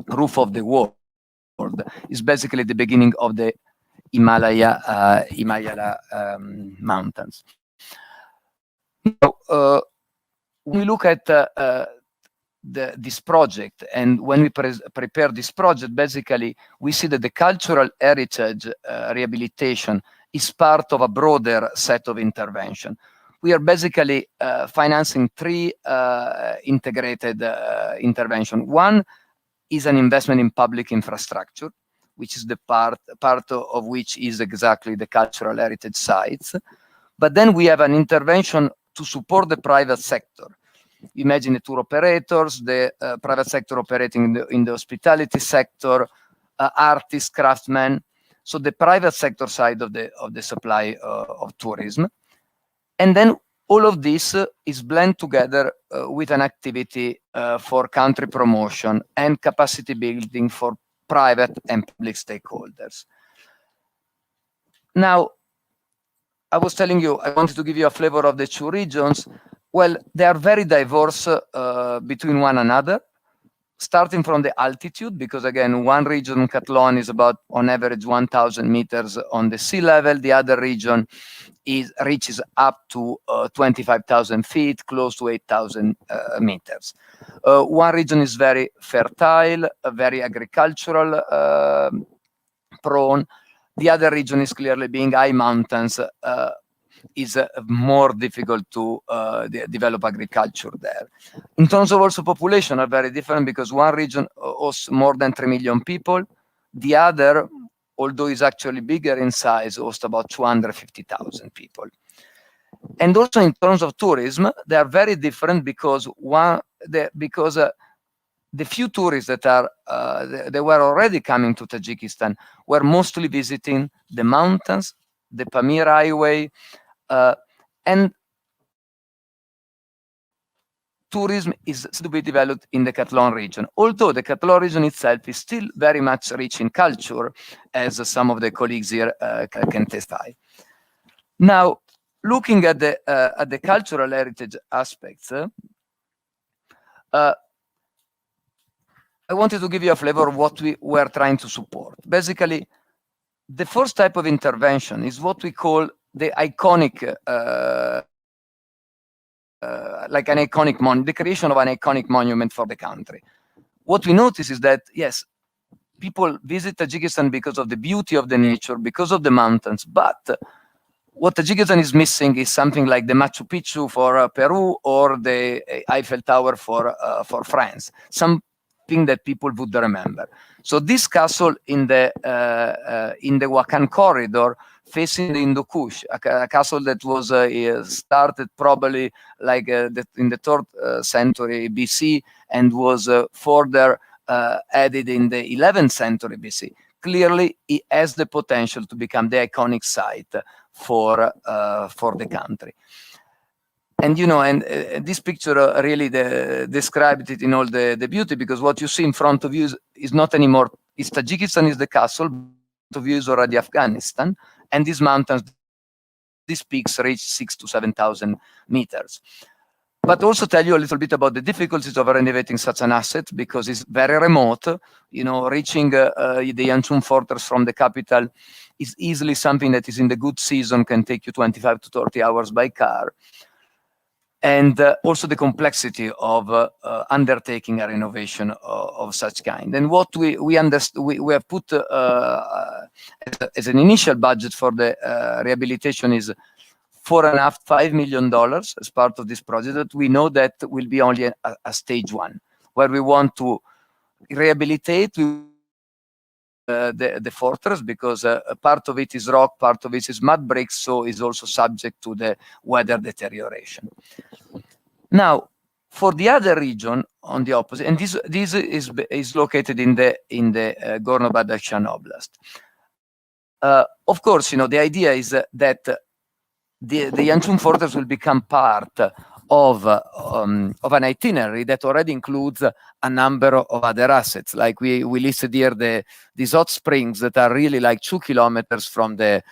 roof of the world. It's basically the beginning of the Himalaya mountains. Now, when we look at this project, and when we prepare this project, basically we see that the cultural heritage rehabilitation is part of a broader set of intervention. We are basically financing three integrated intervention. One is an investment in public infrastructure, which is the part of which is exactly the cultural heritage sites. But then we have an intervention to support the private sector. Imagine the tour operators, the private sector operating in the hospitality sector, artists, craftsmen. So the private sector side of the supply of tourism. And then all of this is blended together with an activity for country promotion and capacity building for private and public stakeholders. Now, I was telling you, I wanted to give you a flavor of the two regions. Well, they are very diverse between one another, starting from the altitude, because again, one region, Katlon, is about on average 1,000 meters on the sea level. The other region reaches up to 25,000 feet, close to 8,000 meters. One region is very fertile, very agricultural prone. The other region is clearly being high mountains, is more difficult to develop agriculture there. In terms of also population are very different, because one region hosts more than 3 million people. The other, although is actually bigger in size, hosts about 250,000 people. And also in terms of tourism, they are very different, because the few tourists that they were already coming to Tajikistan were mostly visiting the mountains, the Pamir Highway, and tourism is to be developed in the Katlon region. Although the Katlon region itself is still very much rich in culture, as some of the colleagues here can testify. Now, looking at the cultural heritage aspects, I wanted to give you a flavor of what we were trying to support. Basically, the first type of intervention is what we call the iconic, like an iconic monument, the creation of an iconic monument for the country. What we notice is that, yes, people visit Tajikistan because of the beauty of the nature, because of the mountains, but what Tajikistan is missing is something like the Machu Picchu for Peru, or the Eiffel Tower for France. Something that people would remember. So this castle in the Wakhan corridor, facing the Hindu Kush, a castle that was started probably like in the 3rd century BC, and was further added in the 11th century BC. Clearly, it has the potential to become the iconic site for the country. And you know, and this picture really described it in all the beauty, because what you see in front of you is not anymore, it's Tajikistan is the castle, but view is already Afghanistan, and these mountains, these peaks reach 6,000 to 7,000 meters. But also tell you a little bit about the difficulties of renovating such an asset, because it's very remote. You know, reaching the Yanchun fortress from the capital is easily something that is in the good season can take you 25 to 30 hours by car. And also the complexity of undertaking a renovation of such kind. And what we have put as an initial budget for the rehabilitation is $4.5 million as part of this project, that we know that will be only a stage one, where we want to rehabilitate the fortress, because part of it is rock, part of it is mud bricks, so is also subject to the weather deterioration. Now, for the other region on the opposite, and this is located in the Gorno-Badakhshan Oblast. Of course, you know, the idea is that the Yanchun fortress will become part of an itinerary that already includes a number of other assets. Like we listed here these hot springs that are really like 2 kilometers from the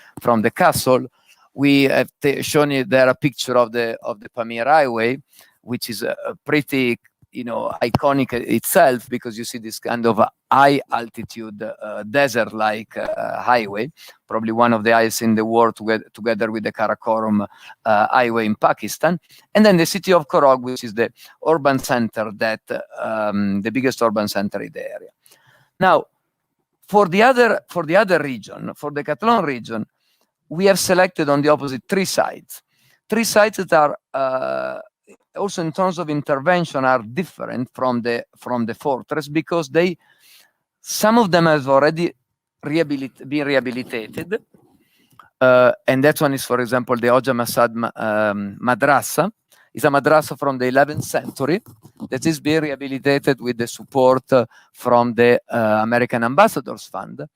castle, we have shown you there a picture of the Pamir Highway, which is a pretty, iconic itself, because you see this kind of high altitude desert-like highway, probably one of the highest in the world, together with the Karakoram highway in Pakistan, and then the city of Korog, which is the urban center the biggest urban center in the area. Now, for the other region, for the Catalan region, we have selected on the opposite three sites that are also in terms of intervention are different from the fortress, because some of them have already been rehabilitated, and that one is, for example, the Hoja Masad Madrasa. It's a madrasa from the 11th century that is being rehabilitated with the support from the American Ambassadors Fund.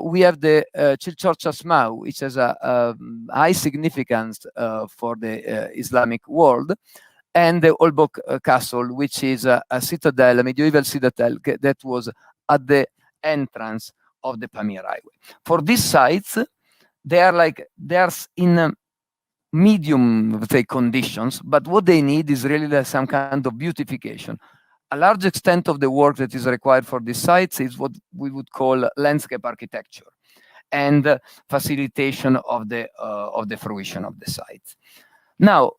We have the Chilchor Asmau, which has a high significance for the Islamic world, and the Olbok Castle, which is a citadel, a medieval citadel that was at the entrance of the Pamir Highway. For these sites, they are in medium, let's say, conditions, but what they need is really some kind of beautification. A large extent of the work that is required for these sites is what we would call landscape architecture and facilitation of the fruition of the sites. Now,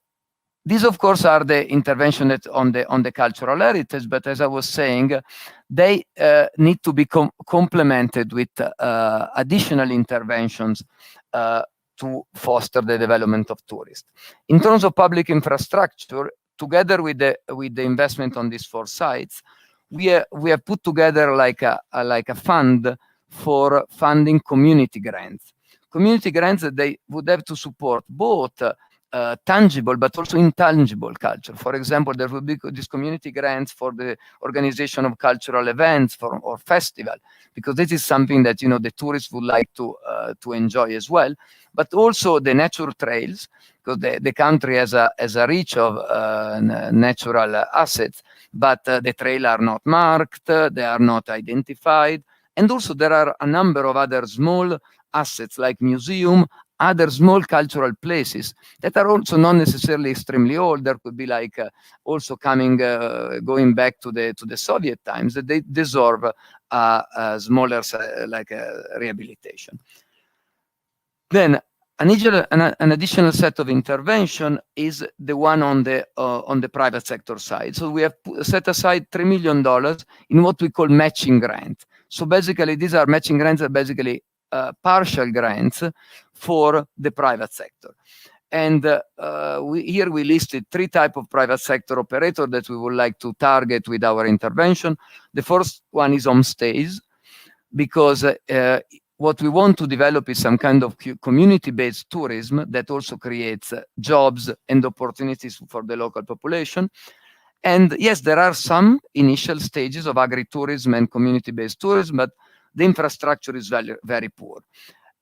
these, of course, are the intervention that on the cultural heritage, but as I was saying, they need to be complemented with additional interventions to foster the development of tourists. In terms of public infrastructure, together with the investment on these four sites, we have put together like a fund for funding community grants. Community grants that they would have to support both tangible but also intangible culture. For example, there will be these community grants for the organization of cultural events or festival, because this is something that the tourists would like to enjoy as well. But also the nature trails, because the country has a reach of natural assets, but the trails are not marked, they are not identified, and also there are a number of other small assets like museum, other small cultural places that are also not necessarily extremely old. There could be also going back to the Soviet times, that they deserve a smaller rehabilitation. Then an additional set of intervention is the one on the private sector side. So we have set aside $3 million in what we call matching grant. So basically, these are matching grants, are basically partial grants for the private sector. And here we listed three types of private sector operator that we would like to target with our intervention. The first one is homestays, because what we want to develop is some kind of community-based tourism that also creates jobs and opportunities for the local population. And yes, there are some initial stages of agritourism and community-based tourism, but the infrastructure is very, very poor.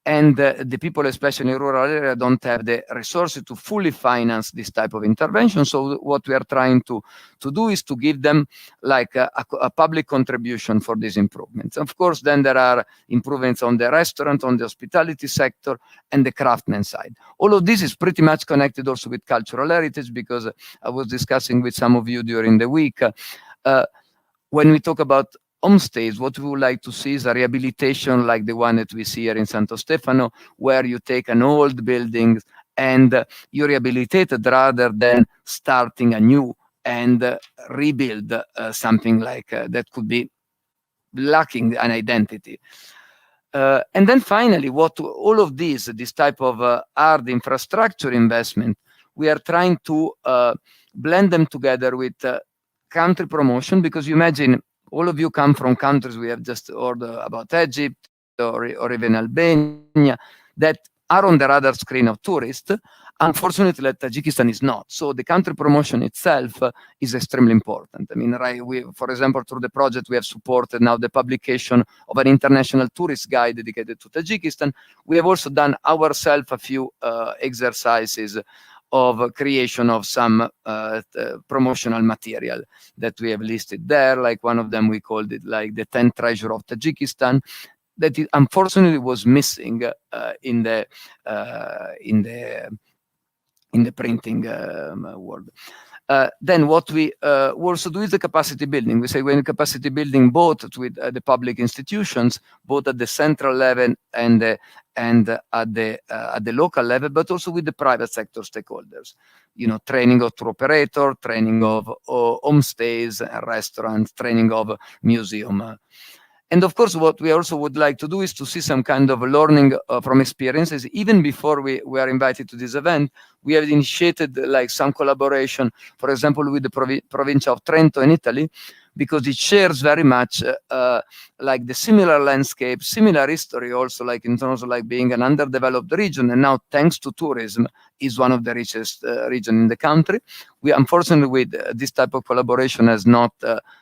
And the people, especially in rural areas, don't have the resources to fully finance this type of intervention. So what we are trying to do is to give them like a public contribution for these improvements. Of course, then there are improvements on the restaurant, on the hospitality sector, and the craftsman side. All of this is pretty much connected also with cultural heritage, because I was discussing with some of you during the week. When we talk about homestays, what we would like to see is a rehabilitation like the one that we see here in Santo Stefano, where you take an old building and you rehabilitate it rather than starting anew and rebuild something like that could be lacking an identity. And then finally, all of this type of hard infrastructure investment, we are trying to blend them together with country promotion, because you imagine all of you come from countries we have just heard about, Egypt or even Albania, that are on the radar screen of tourists. Unfortunately, Tajikistan is not. So the country promotion itself is extremely important. I mean, for example, through the project, we have supported now the publication of an international tourist guide dedicated to Tajikistan. We have also done ourselves a few exercises of creation of some promotional material that we have listed there. Like one of them, we called it like the 10th treasure of Tajikistan. that it unfortunately was missing in the printing world. Then what we also do is the capacity building. We say we're in capacity building both with the public institutions, both at the central level and at the local level, but also with the private sector stakeholders. You know, training of tour operator, training of homestays, restaurants, training of museum. And of course, what we also would like to do is to see some kind of learning from experiences. Even before we were invited to this event, we have initiated like some collaboration, for example, with the province of Trento in Italy, because it shares very much like the similar landscape, similar history also, like in terms of like being an underdeveloped region. And now, thanks to tourism, is one of the richest region in the country. We unfortunately with this type of collaboration has not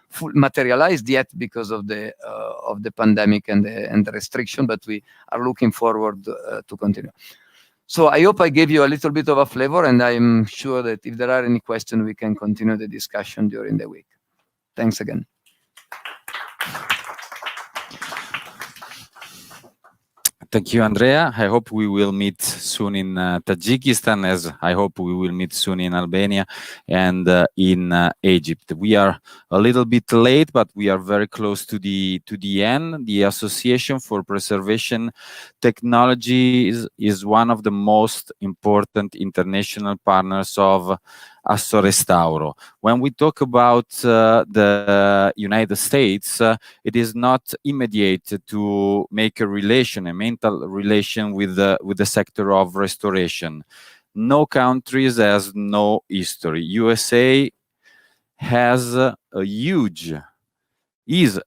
full materialized yet because of the pandemic and the restriction, but we are looking forward to continue. So I hope I gave you a little bit of a flavor, and I'm sure that if there are any questions, we can continue the discussion during the week. Thanks again. Thank you, Andrea. I hope we will meet soon in Tajikistan, as I hope we will meet soon in Albania and in Egypt. We are a little bit late, but we are very close to the end. The Association for Preservation Technology is one of the most important international partners of Assorestauro. When we talk about the United States, it is not immediate to make a mental relation with the sector of restoration. No countries has no history. USA is a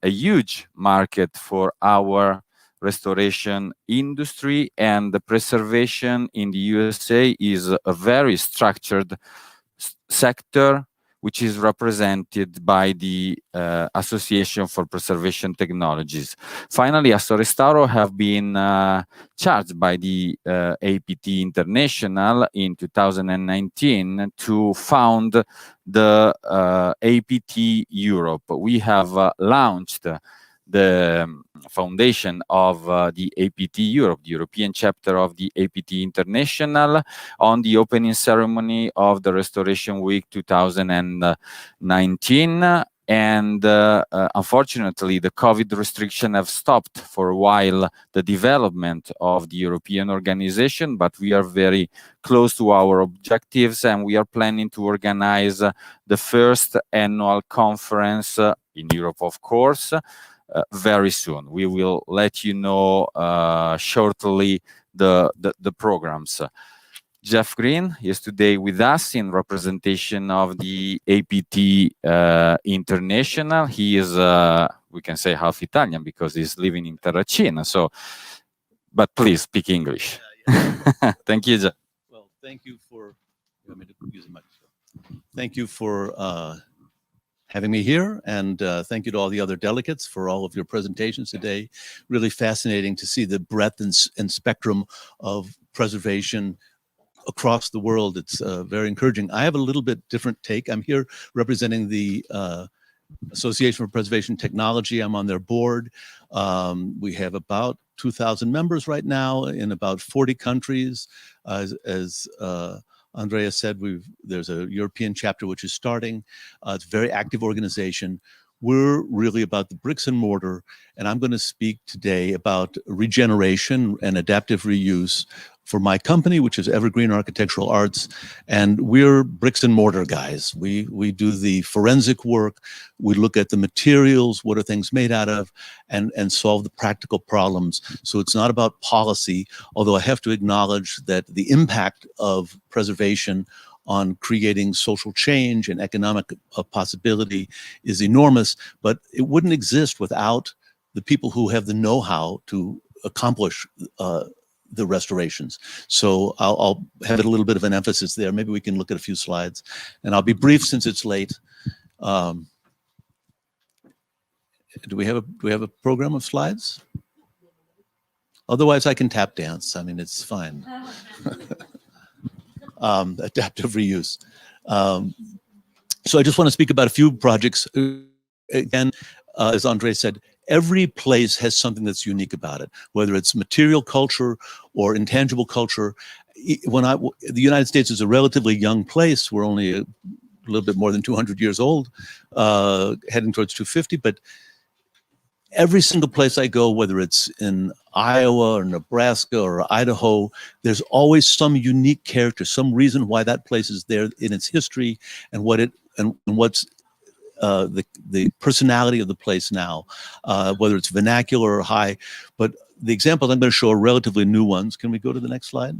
huge market for our restoration industry, and the preservation in the USA is a very structured sector, which is represented by the Association for Preservation Technologies. Finally, Assorestauro have been charged by the APT International in 2019 to found the APT Europe. We have launched the foundation of the APT Europe, the European chapter of the APT International, on the opening ceremony of the Restoration Week 2019. And unfortunately, the COVID restriction have stopped for a while the development of the European organization, but we are very close to our objectives, and we are planning to organize the first annual conference in Europe, of course, very soon. We will let you know shortly the programs. Jeff Green is today with us in representation of the APT International. He is, we can say, half Italian because he's living in Terracina. So, but please speak English. Thank you, Jeff. Well, thank you for. You want me to use the microphone? Thank you for having me here, and thank you to all the other delegates for all of your presentations today. Really fascinating to see the breadth and spectrum of preservation across the world. It's very encouraging. I have a little bit different take. I'm here representing the Association for Preservation Technology. I'm on their board. We have about 2,000 members right now in about 40 countries. As Andrea said, there's a European chapter which is starting. It's a very active organization. We're really about the bricks and mortar, and I'm going to speak today about regeneration and adaptive reuse for my company, which is Evergreen Architectural Arts, and we're bricks and mortar guys. We do the forensic work. We look at the materials, what are things made out of, and solve the practical problems. So it's not about policy, although I have to acknowledge that the impact of preservation on creating social change and economic possibility is enormous, but it wouldn't exist without the people who have the know-how to accomplish the restorations. So I'll have a little bit of an emphasis there. Maybe we can look at a few slides, and I'll be brief since it's late. Do we have a program of slides? Otherwise, I can tap dance. I mean, it's fine. Adaptive reuse. So I just want to speak about a few projects. Again, as Andre said, every place has something that's unique about it, whether it's material culture or intangible culture. The United States is a relatively young place. We're only a little bit more than 200 years old, heading towards 250, but every single place I go, whether it's in Iowa or Nebraska or Idaho, there's always some unique character, some reason why that place is there in its history and what's the personality of the place now, whether it's vernacular or high. But the examples I'm going to show are relatively new ones. Can we go to the next slide?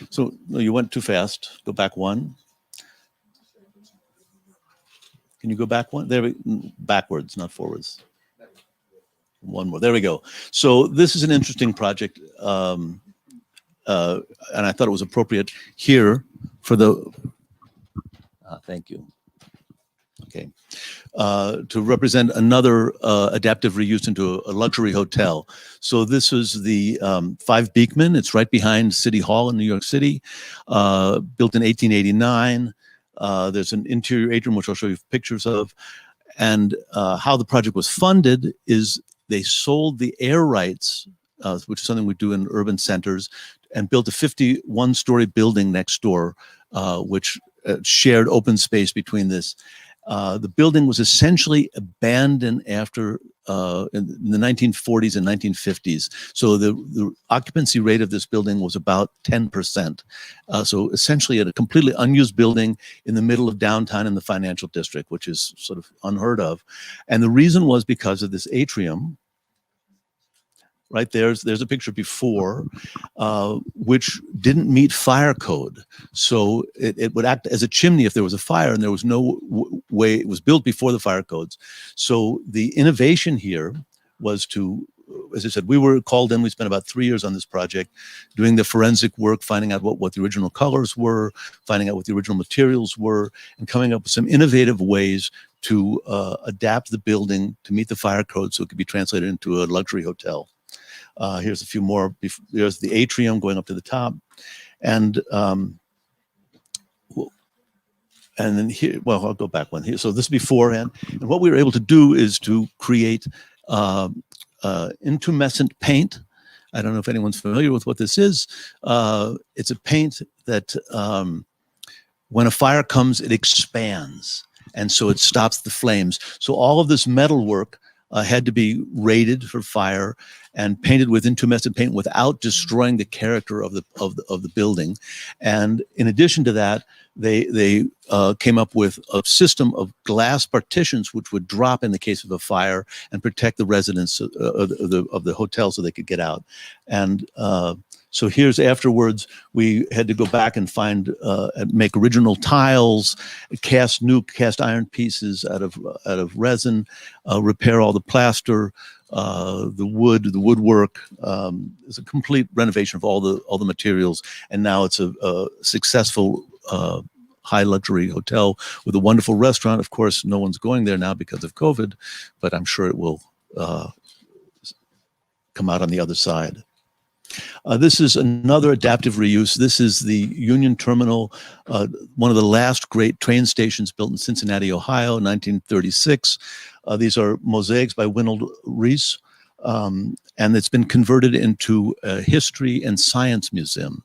So no, you went too fast. Go back one. Can you go back one? There, backwards, not forwards. One more. There we go. So this is an interesting project, and I thought it was appropriate here for the. Thank you. Okay, to represent another adaptive reuse into a luxury hotel. So this is the 5 Beekman. It's right behind City Hall in New York City, built in 1889. There's an interior atrium, which I'll show you pictures of. And how the project was funded is they sold the air rights, which is something we do in urban centers, and built a 51-story building next door, which shared open space between this. The building was essentially abandoned after in the 1940s and 1950s. So the occupancy rate of this building was about 10%. So essentially a completely unused building in the middle of downtown in the financial district, which is sort of unheard of. And the reason was because of this atrium. Right, there's a picture before, which didn't meet fire code. So it would act as a chimney if there was a fire, and there was no way. It was built before the fire codes. So the innovation here was to, as I said, we were called in. We spent about 3 years on this project, doing the forensic work, finding out what the original colors were, finding out what the original materials were, and coming up with some innovative ways to adapt the building to meet the fire code so it could be translated into a luxury hotel. Here's a few more. There's the atrium going up to the top, and then here. Well, I'll go back one here. So this is beforehand, and what we were able to do is to create Intumescent Paint. I don't know if anyone's familiar with what this is. It's a paint that when a fire comes, it expands, and so it stops the flames. So all of this metal work had to be rated for fire and painted with Intumescent paint without destroying the character of the building. And in addition to that, they came up with a system of glass partitions which would drop in the case of a fire and protect the residents of the hotel so they could get out. And so here's afterwards, we had to go back and find, make original tiles, cast new cast iron pieces out of resin, repair all the plaster, the woodwork. It's a complete renovation of all the materials, and now it's a successful high luxury hotel with a wonderful restaurant. Of course, no one's going there now because of COVID, but I'm sure it will come out on the other side. This is another adaptive reuse. This is the Union Terminal, one of the last great train stations built in Cincinnati, Ohio, 1936. These are mosaics by Winold Rees, and it's been converted into a history and science museum.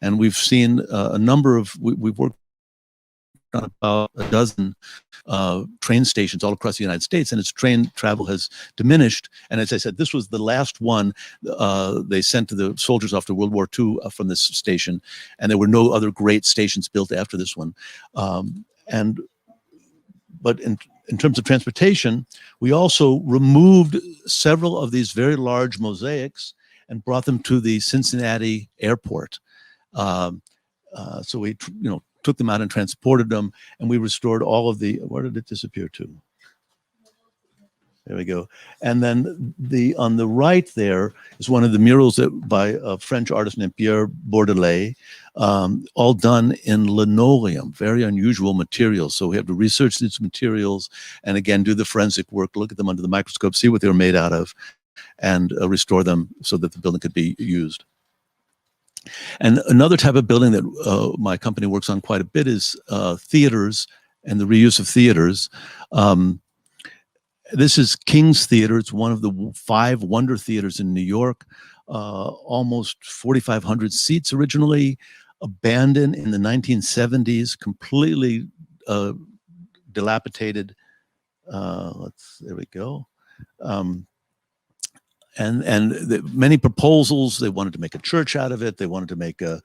And we've seen a number of, we've worked on about a dozen train stations all across the United States, and its train travel has diminished. And as I said, this was the last one they sent to the soldiers after World War II from this station, and there were no other great stations built after this one. But in terms of transportation, we also removed several of these very large mosaics and brought them to the Cincinnati airport. So we, took them out and transported them, and we restored all of the, where did it disappear to? There we go. And then on the right there is one of the murals by a French artist named Pierre Bordelais, all done in linoleum, very unusual materials. So we have to research these materials and again, do the forensic work, look at them under the microscope, see what they were made out of, and restore them so that the building could be used. And another type of building that my company works on quite a bit is theaters and the reuse of theaters. This is King's Theater. It's one of the 5 wonder theaters in New York. Almost 4,500 seats originally, abandoned in the 1970s, completely dilapidated. There we go. Many proposals. They wanted to make a church out of it. They wanted to make a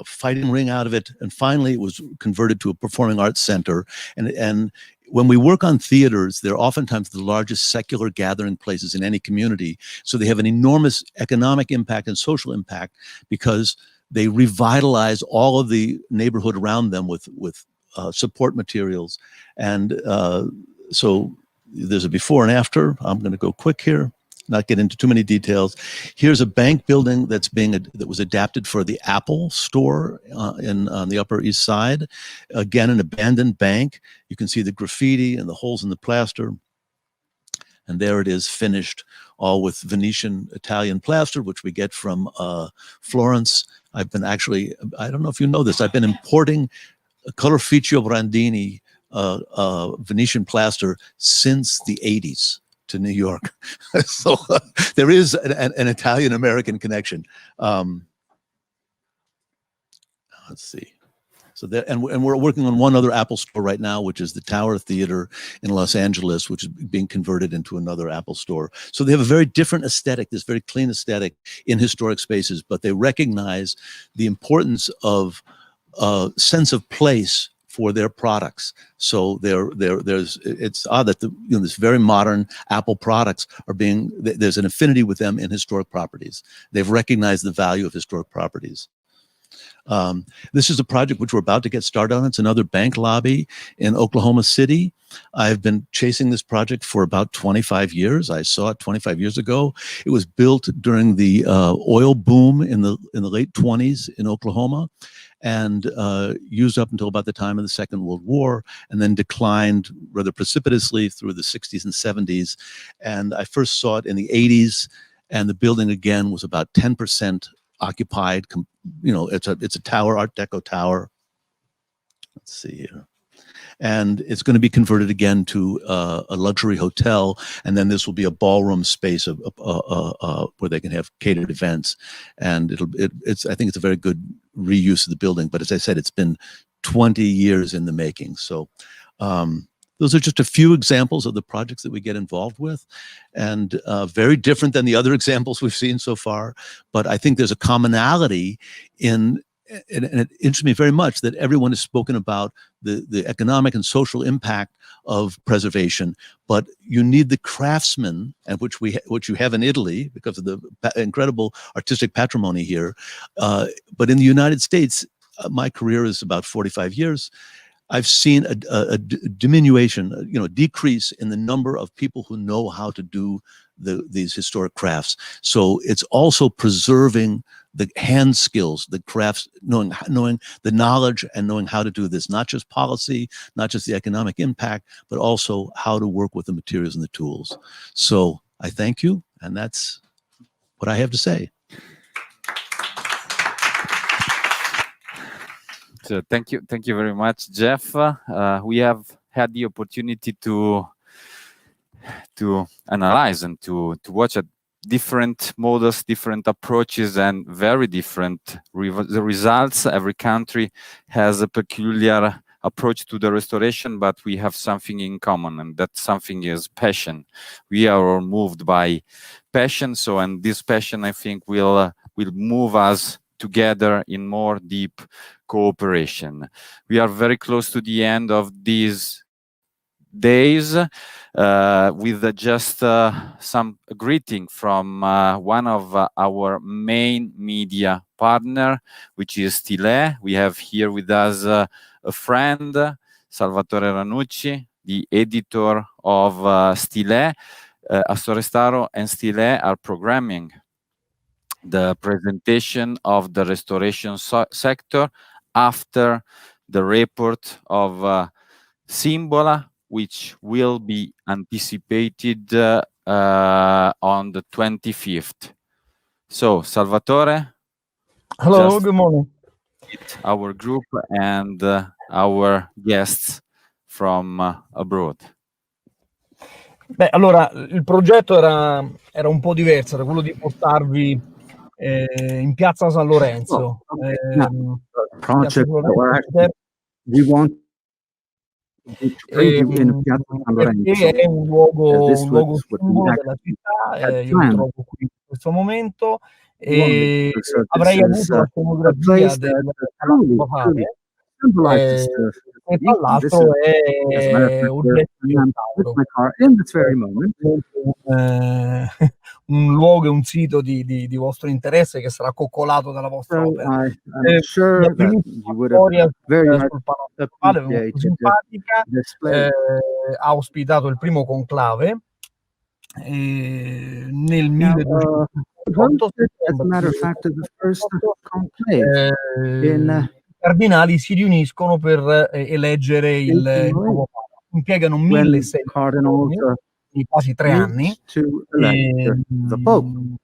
fighting ring out of it, and finally it was converted to a performing arts center. And when we work on theaters, they're oftentimes the largest secular gathering places in any community. So they have an enormous economic impact and social impact because they revitalize all of the neighborhood around them with support materials. And so there's a before and after. I'm going to go quick here, not get into too many details. Here's a bank building that was adapted for the Apple store on the Upper East Side. Again, an abandoned bank. You can see the graffiti and the holes in the plaster. And there it is, finished, all with Venetian Italian plaster, which we get from Florence. I've been actually, I don't know if you know this, I've been importing Colorficio Brandini Venetian plaster since the 80s. To New York. So there is an Italian-American connection. Let's see. So there, and we're working on one other Apple store right now, which is the Tower Theater in Los Angeles, which is being converted into another Apple store. So they have a very different aesthetic, this very clean aesthetic in historic spaces, but they recognize the importance of sense of place for their products. So it's odd that this very modern Apple products are there's an affinity with them in historic properties. They've recognized the value of historic properties. This is a project which we're about to get started on. It's another bank lobby in Oklahoma City. I've been chasing this project for about 25 years. I saw it 25 years ago. It was built during the oil boom in the late 20s in Oklahoma, and used up until about the time of the Second World War, and then declined rather precipitously through the 60s and 70s. And I first saw it in the 80s, and the building again was about 10% occupied. It's a tower, Art Deco tower. Let's see here. And it's going to be converted again to a luxury hotel, and then this will be a ballroom space where they can have catered events. And I think it's a very good reuse of the building. But as I said, it's been 20 years in the making. So those are just a few examples of the projects that we get involved with, and very different than the other examples we've seen so far. But I think there's a commonality and it interests me very much that everyone has spoken about the economic and social impact of preservation, but you need the craftsmen, and which you have in Italy because of the incredible artistic patrimony here. But in the United States, my career is about 45 years. I've seen a diminution, a decrease in the number of people who know how to do these historic crafts. So it's also preserving the hand skills, the crafts, knowing the knowledge and knowing how to do this, not just policy, not just the economic impact, but also how to work with the materials and the tools. So I thank you, and that's what I have to say. So thank you very much, Jeff. We have had the opportunity to analyze and to watch at different models, different approaches, and very different the results. Every country has a peculiar approach to the restoration, but we have something in common, and that something is passion. We are all moved by passion. So, and this passion, I think, will move us together in more deep cooperation. We are very close to the end of these days with just some greeting from one of our main media partner, which is Stile. We have here with us a friend, Salvatore Ranucci, the editor of Stile. Astorestaro and Stile are programming the presentation of the restoration sector after the report of Symbola, which will be anticipated on the 25th. So, Salvatore. Hello, good morning. Our group and our guests from abroad? Beh, allora, il progetto era un po' diverso, era quello di portarvi in piazza San Lorenzo. Project or actually, we want to bring you in Piazza San Lorenzo. Perché è un luogo This was simbolo what we della actually città, had io mi planned. trovo qui in questo momento One, e so avrei this avuto is la a scenografia place del that Palazzo truly Papale, symbolizes che tra and this l'altro is, as a matter of è fact, oggetto di I am with restauro. my car in this very moment. Un luogo e un sito di vostro interesse che sarà coccolato dalla vostra So opera. I'm sure that you would have Storia very much sul Palazzo Papale, molto appreciated simpatica, this place. ha ospitato il primo conclave nel Now, 1218, as a matter of fact, the first conclave in i cardinali si riuniscono per eleggere il nuovo Papa. Impiegano when 1600 cardinals giorni, quasi 3 anni, to elect the Pope.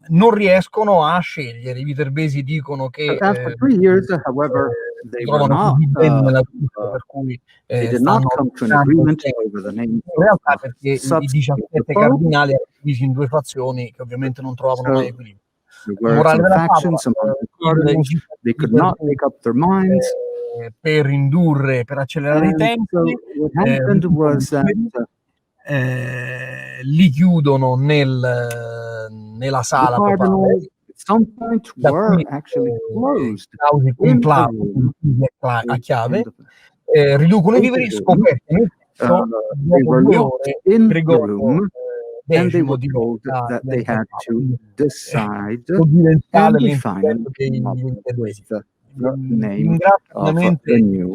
non riescono a scegliere. I viterbesi dicono che So after 3 years, however, they were trovano not, così bene nella Chiesa, per cui they did not stanno come to an cercando agreement sempre. over the name In realtà of perché i substitute 17 Pope. cardinali erano divisi in 2 fazioni che ovviamente non trovavano mai So equilibrio. there were Morale some della favola, factions among the i cardinals. They could not viterbesi, make up their minds. per indurre, per accelerare i And tempi, so what happened was that li chiudono nella the sala papale. cardinals at some point Da were qui actually closed causi in a conclave room a chiave, in the riducono i viveri room. scoperti nel tetto. They Dopo were 2 locked ore in the Gregorio room and they X were told diventa that they had Papa. to Quindi decide, provvidenziale and they l'intervento finally dei came up viterbesi. with the name Ringrazio of ovviamente the new.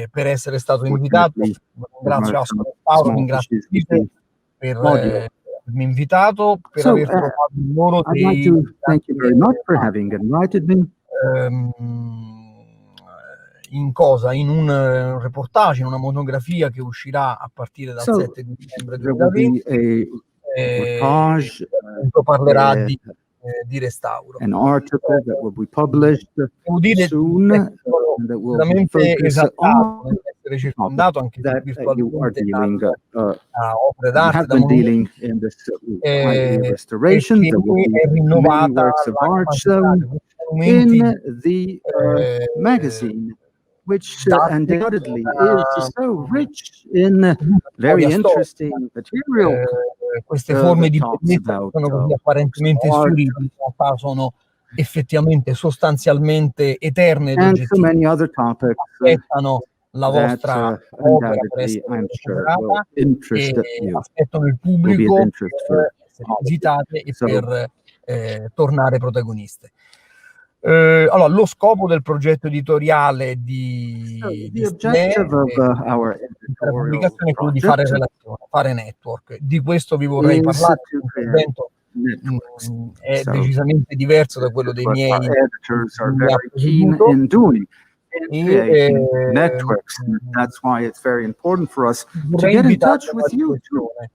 per essere stato invitato, Fortunately, there ringrazio were Asco some Paolo, small ringrazio issues with Peter the per audio. avermi invitato, per So aver trovato in loro I'd like dei to thank you very much for having invited me. In cosa? In un reportage, in una monografia che uscirà a partire dal So 7 dicembre there will 2020, be a reportage, appunto parlerà di restauro. an article that will be published Devo dire soon, sono that will veramente focus esaltato on nell'essere the circondato anche that you are virtualmente dealing, da opere you d'arte, have da been monumenti, dealing in this i.e. e restoration. che There will be è many rinnovata works of la art capacità shown di questi monumenti in the magazine, which dati undoubtedly is so rich in very storia storica. interesting material Queste forme di that talks bellezza che about sono così works apparentemente of art sfiorite, in realtà sono effettivamente sostanzialmente eterne ed and so oggettive. many other topics Aspettano la that vostra opera per undoubtedly, essere I'm sure, will recuperata interest e you, aspettano il will be of pubblico interest for per essere all of you. visitate e So, per tornare protagoniste. Allora, lo scopo del progetto editoriale di the STEMBRE objective of our la editorial pubblicazione è quello di fare project relazione, fare network. Di questo vi vorrei is parlare. to create L'intervento networks. è So decisamente diverso da this quello is dei what our miei editors are mi ha very keen preceduto in doing, in e creating networks. And that's why it's very important for us to vorrei get in invitarvi touch a una with you too. riflessione.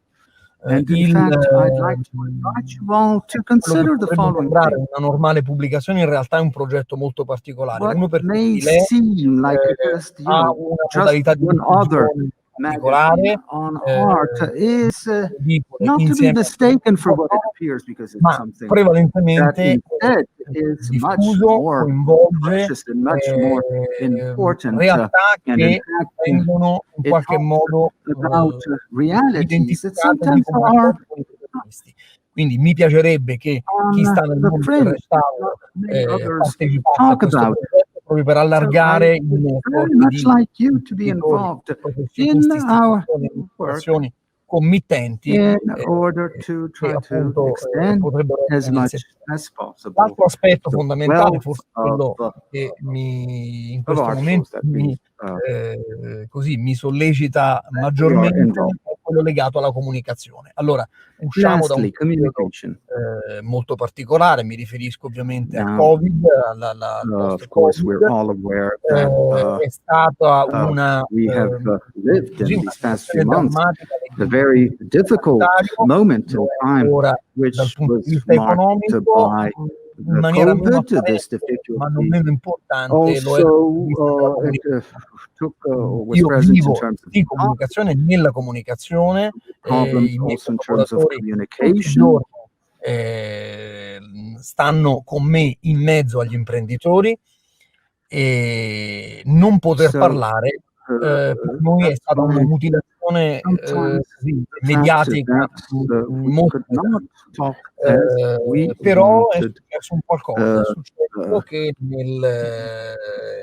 And in fact, I'd like to invite you all to quello che consider the potrebbe following sembrare thing. una normale pubblicazione in realtà è un progetto molto particolare. What Uno perché may lei seem like just, ha una just modalità di one other diffusione magazine particolare, on art is edicole not to be insieme mistaken for what it appears, because it's ma something that prevalentemente instead is much diffuso, more coinvolge precious and much more important. realtà And in che fact, vengono in it qualche talks modo about realities that identificate e sometimes are riconosciute con i protagonisti. Quindi mi piacerebbe che chi sta nel the mondo del fringe, restauro many others partecipasse a talk questo about. progetto proprio per So I allargare il would network very much di like you to be editori, involved professionisti, in our istituzioni, work amministrazioni, committenti in order to che try to appunto extend potrebbero as essere much iniziative. as possible L'altro aspetto the fondamentale, wealth forse of, quello che in of questo articles momento that mi sollecita we are maggiormente, involved. è quello legato alla comunicazione. Allora, usciamo da un Lastly, periodo communication. molto particolare, mi riferisco ovviamente al Now, Covid, al of course, we're post-Covid. all aware that È stata una we have lived così in una these past few situazione months drammatica a very difficult moment in lo è time, ancora dal which punto was di vista marked economico, by in maniera meno COVID, this apparente, ma non difficulty meno importante, lo è dal punto di vista della also was io present in vivo terms of di comunicazione nella comunicazione, problems, i miei also in terms of collaboratori tutti i communication. giorni stanno con me in mezzo agli imprenditori e non poter So, parlare per noi è that's stata una why mutilazione sometimes così, the fact mediatica that we molto could not talk pesante. as we Però è wanted successo un qualcosa, è successo uh, che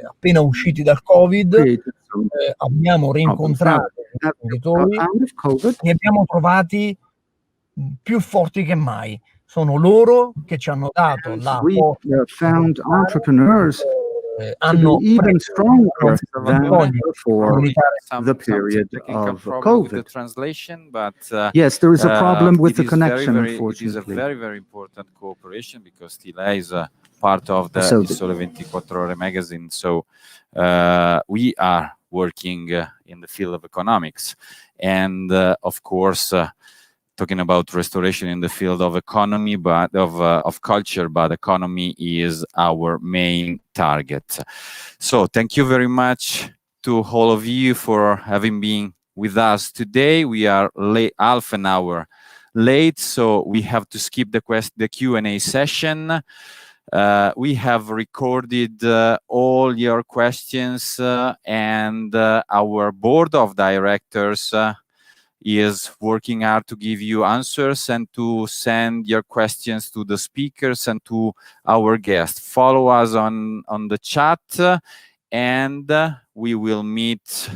appena usciti dal Covid created some abbiamo problems. Now, rincontrato gli imprenditori out of COVID, e li abbiamo trovati più forti che mai. Sono loro che ci hanno dato la we forza di found comunicare, entrepreneurs to be hanno even preso stronger than bisogno di before comunicare. the period technical of problem with the COVID. translation, but Yes, there is a problem with it the is connection, it is a unfortunately. very, very important cooperation because Tila is a part of the So Il Sole 24 Ore magazine. So we are working in the field of economics, and of course, talking about restoration in the field of economy, but of culture, but economy is our main target. So thank you very much to all of you for having been with us today. We are half an hour late, so we have to skip the Q&A session. We have recorded all your questions and our board of directors is working hard to give you answers and to send your questions to the speakers and to our guests. Follow us on the chat, and we will meet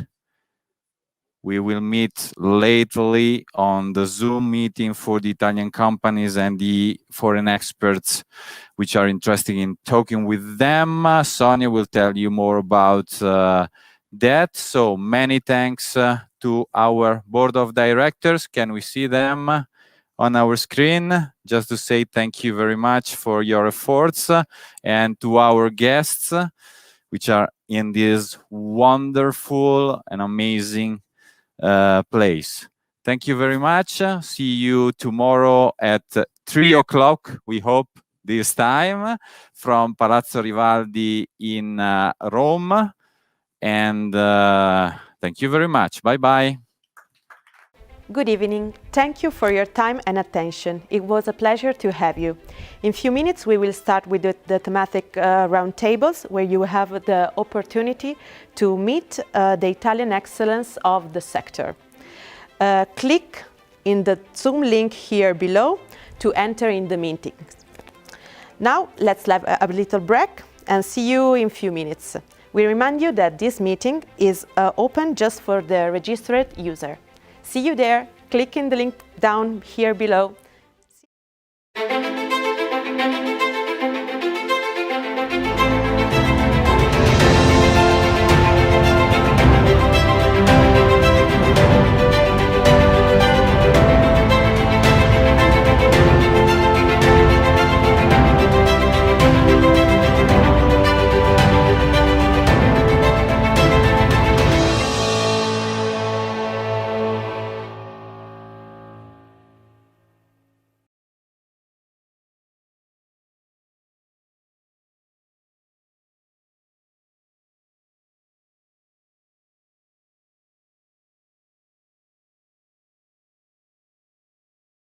lately on the Zoom meeting for the Italian companies and the foreign experts which are interested in talking with them. Sonia will tell you more about that. So many thanks to our board of directors. Can we see them on our screen? Just to say thank you very much for your efforts, and to our guests, which are in this wonderful and amazing place. Thank you very much. See you tomorrow at 3 o'clock, we hope this time, from Palazzo Rivaldi in Rome. And thank you very much. Bye-bye. Good evening. Thank you for your time and attention. It was a pleasure to have you. In a few minutes, we will start with the thematic roundtables, where you have the opportunity to meet the Italian excellence of the sector. Click in the Zoom link here below to enter in the meetings. Now, let's have a little break and see you in a few minutes. We remind you that this meeting is open just for the registered user. See you there. Click in the link down here below.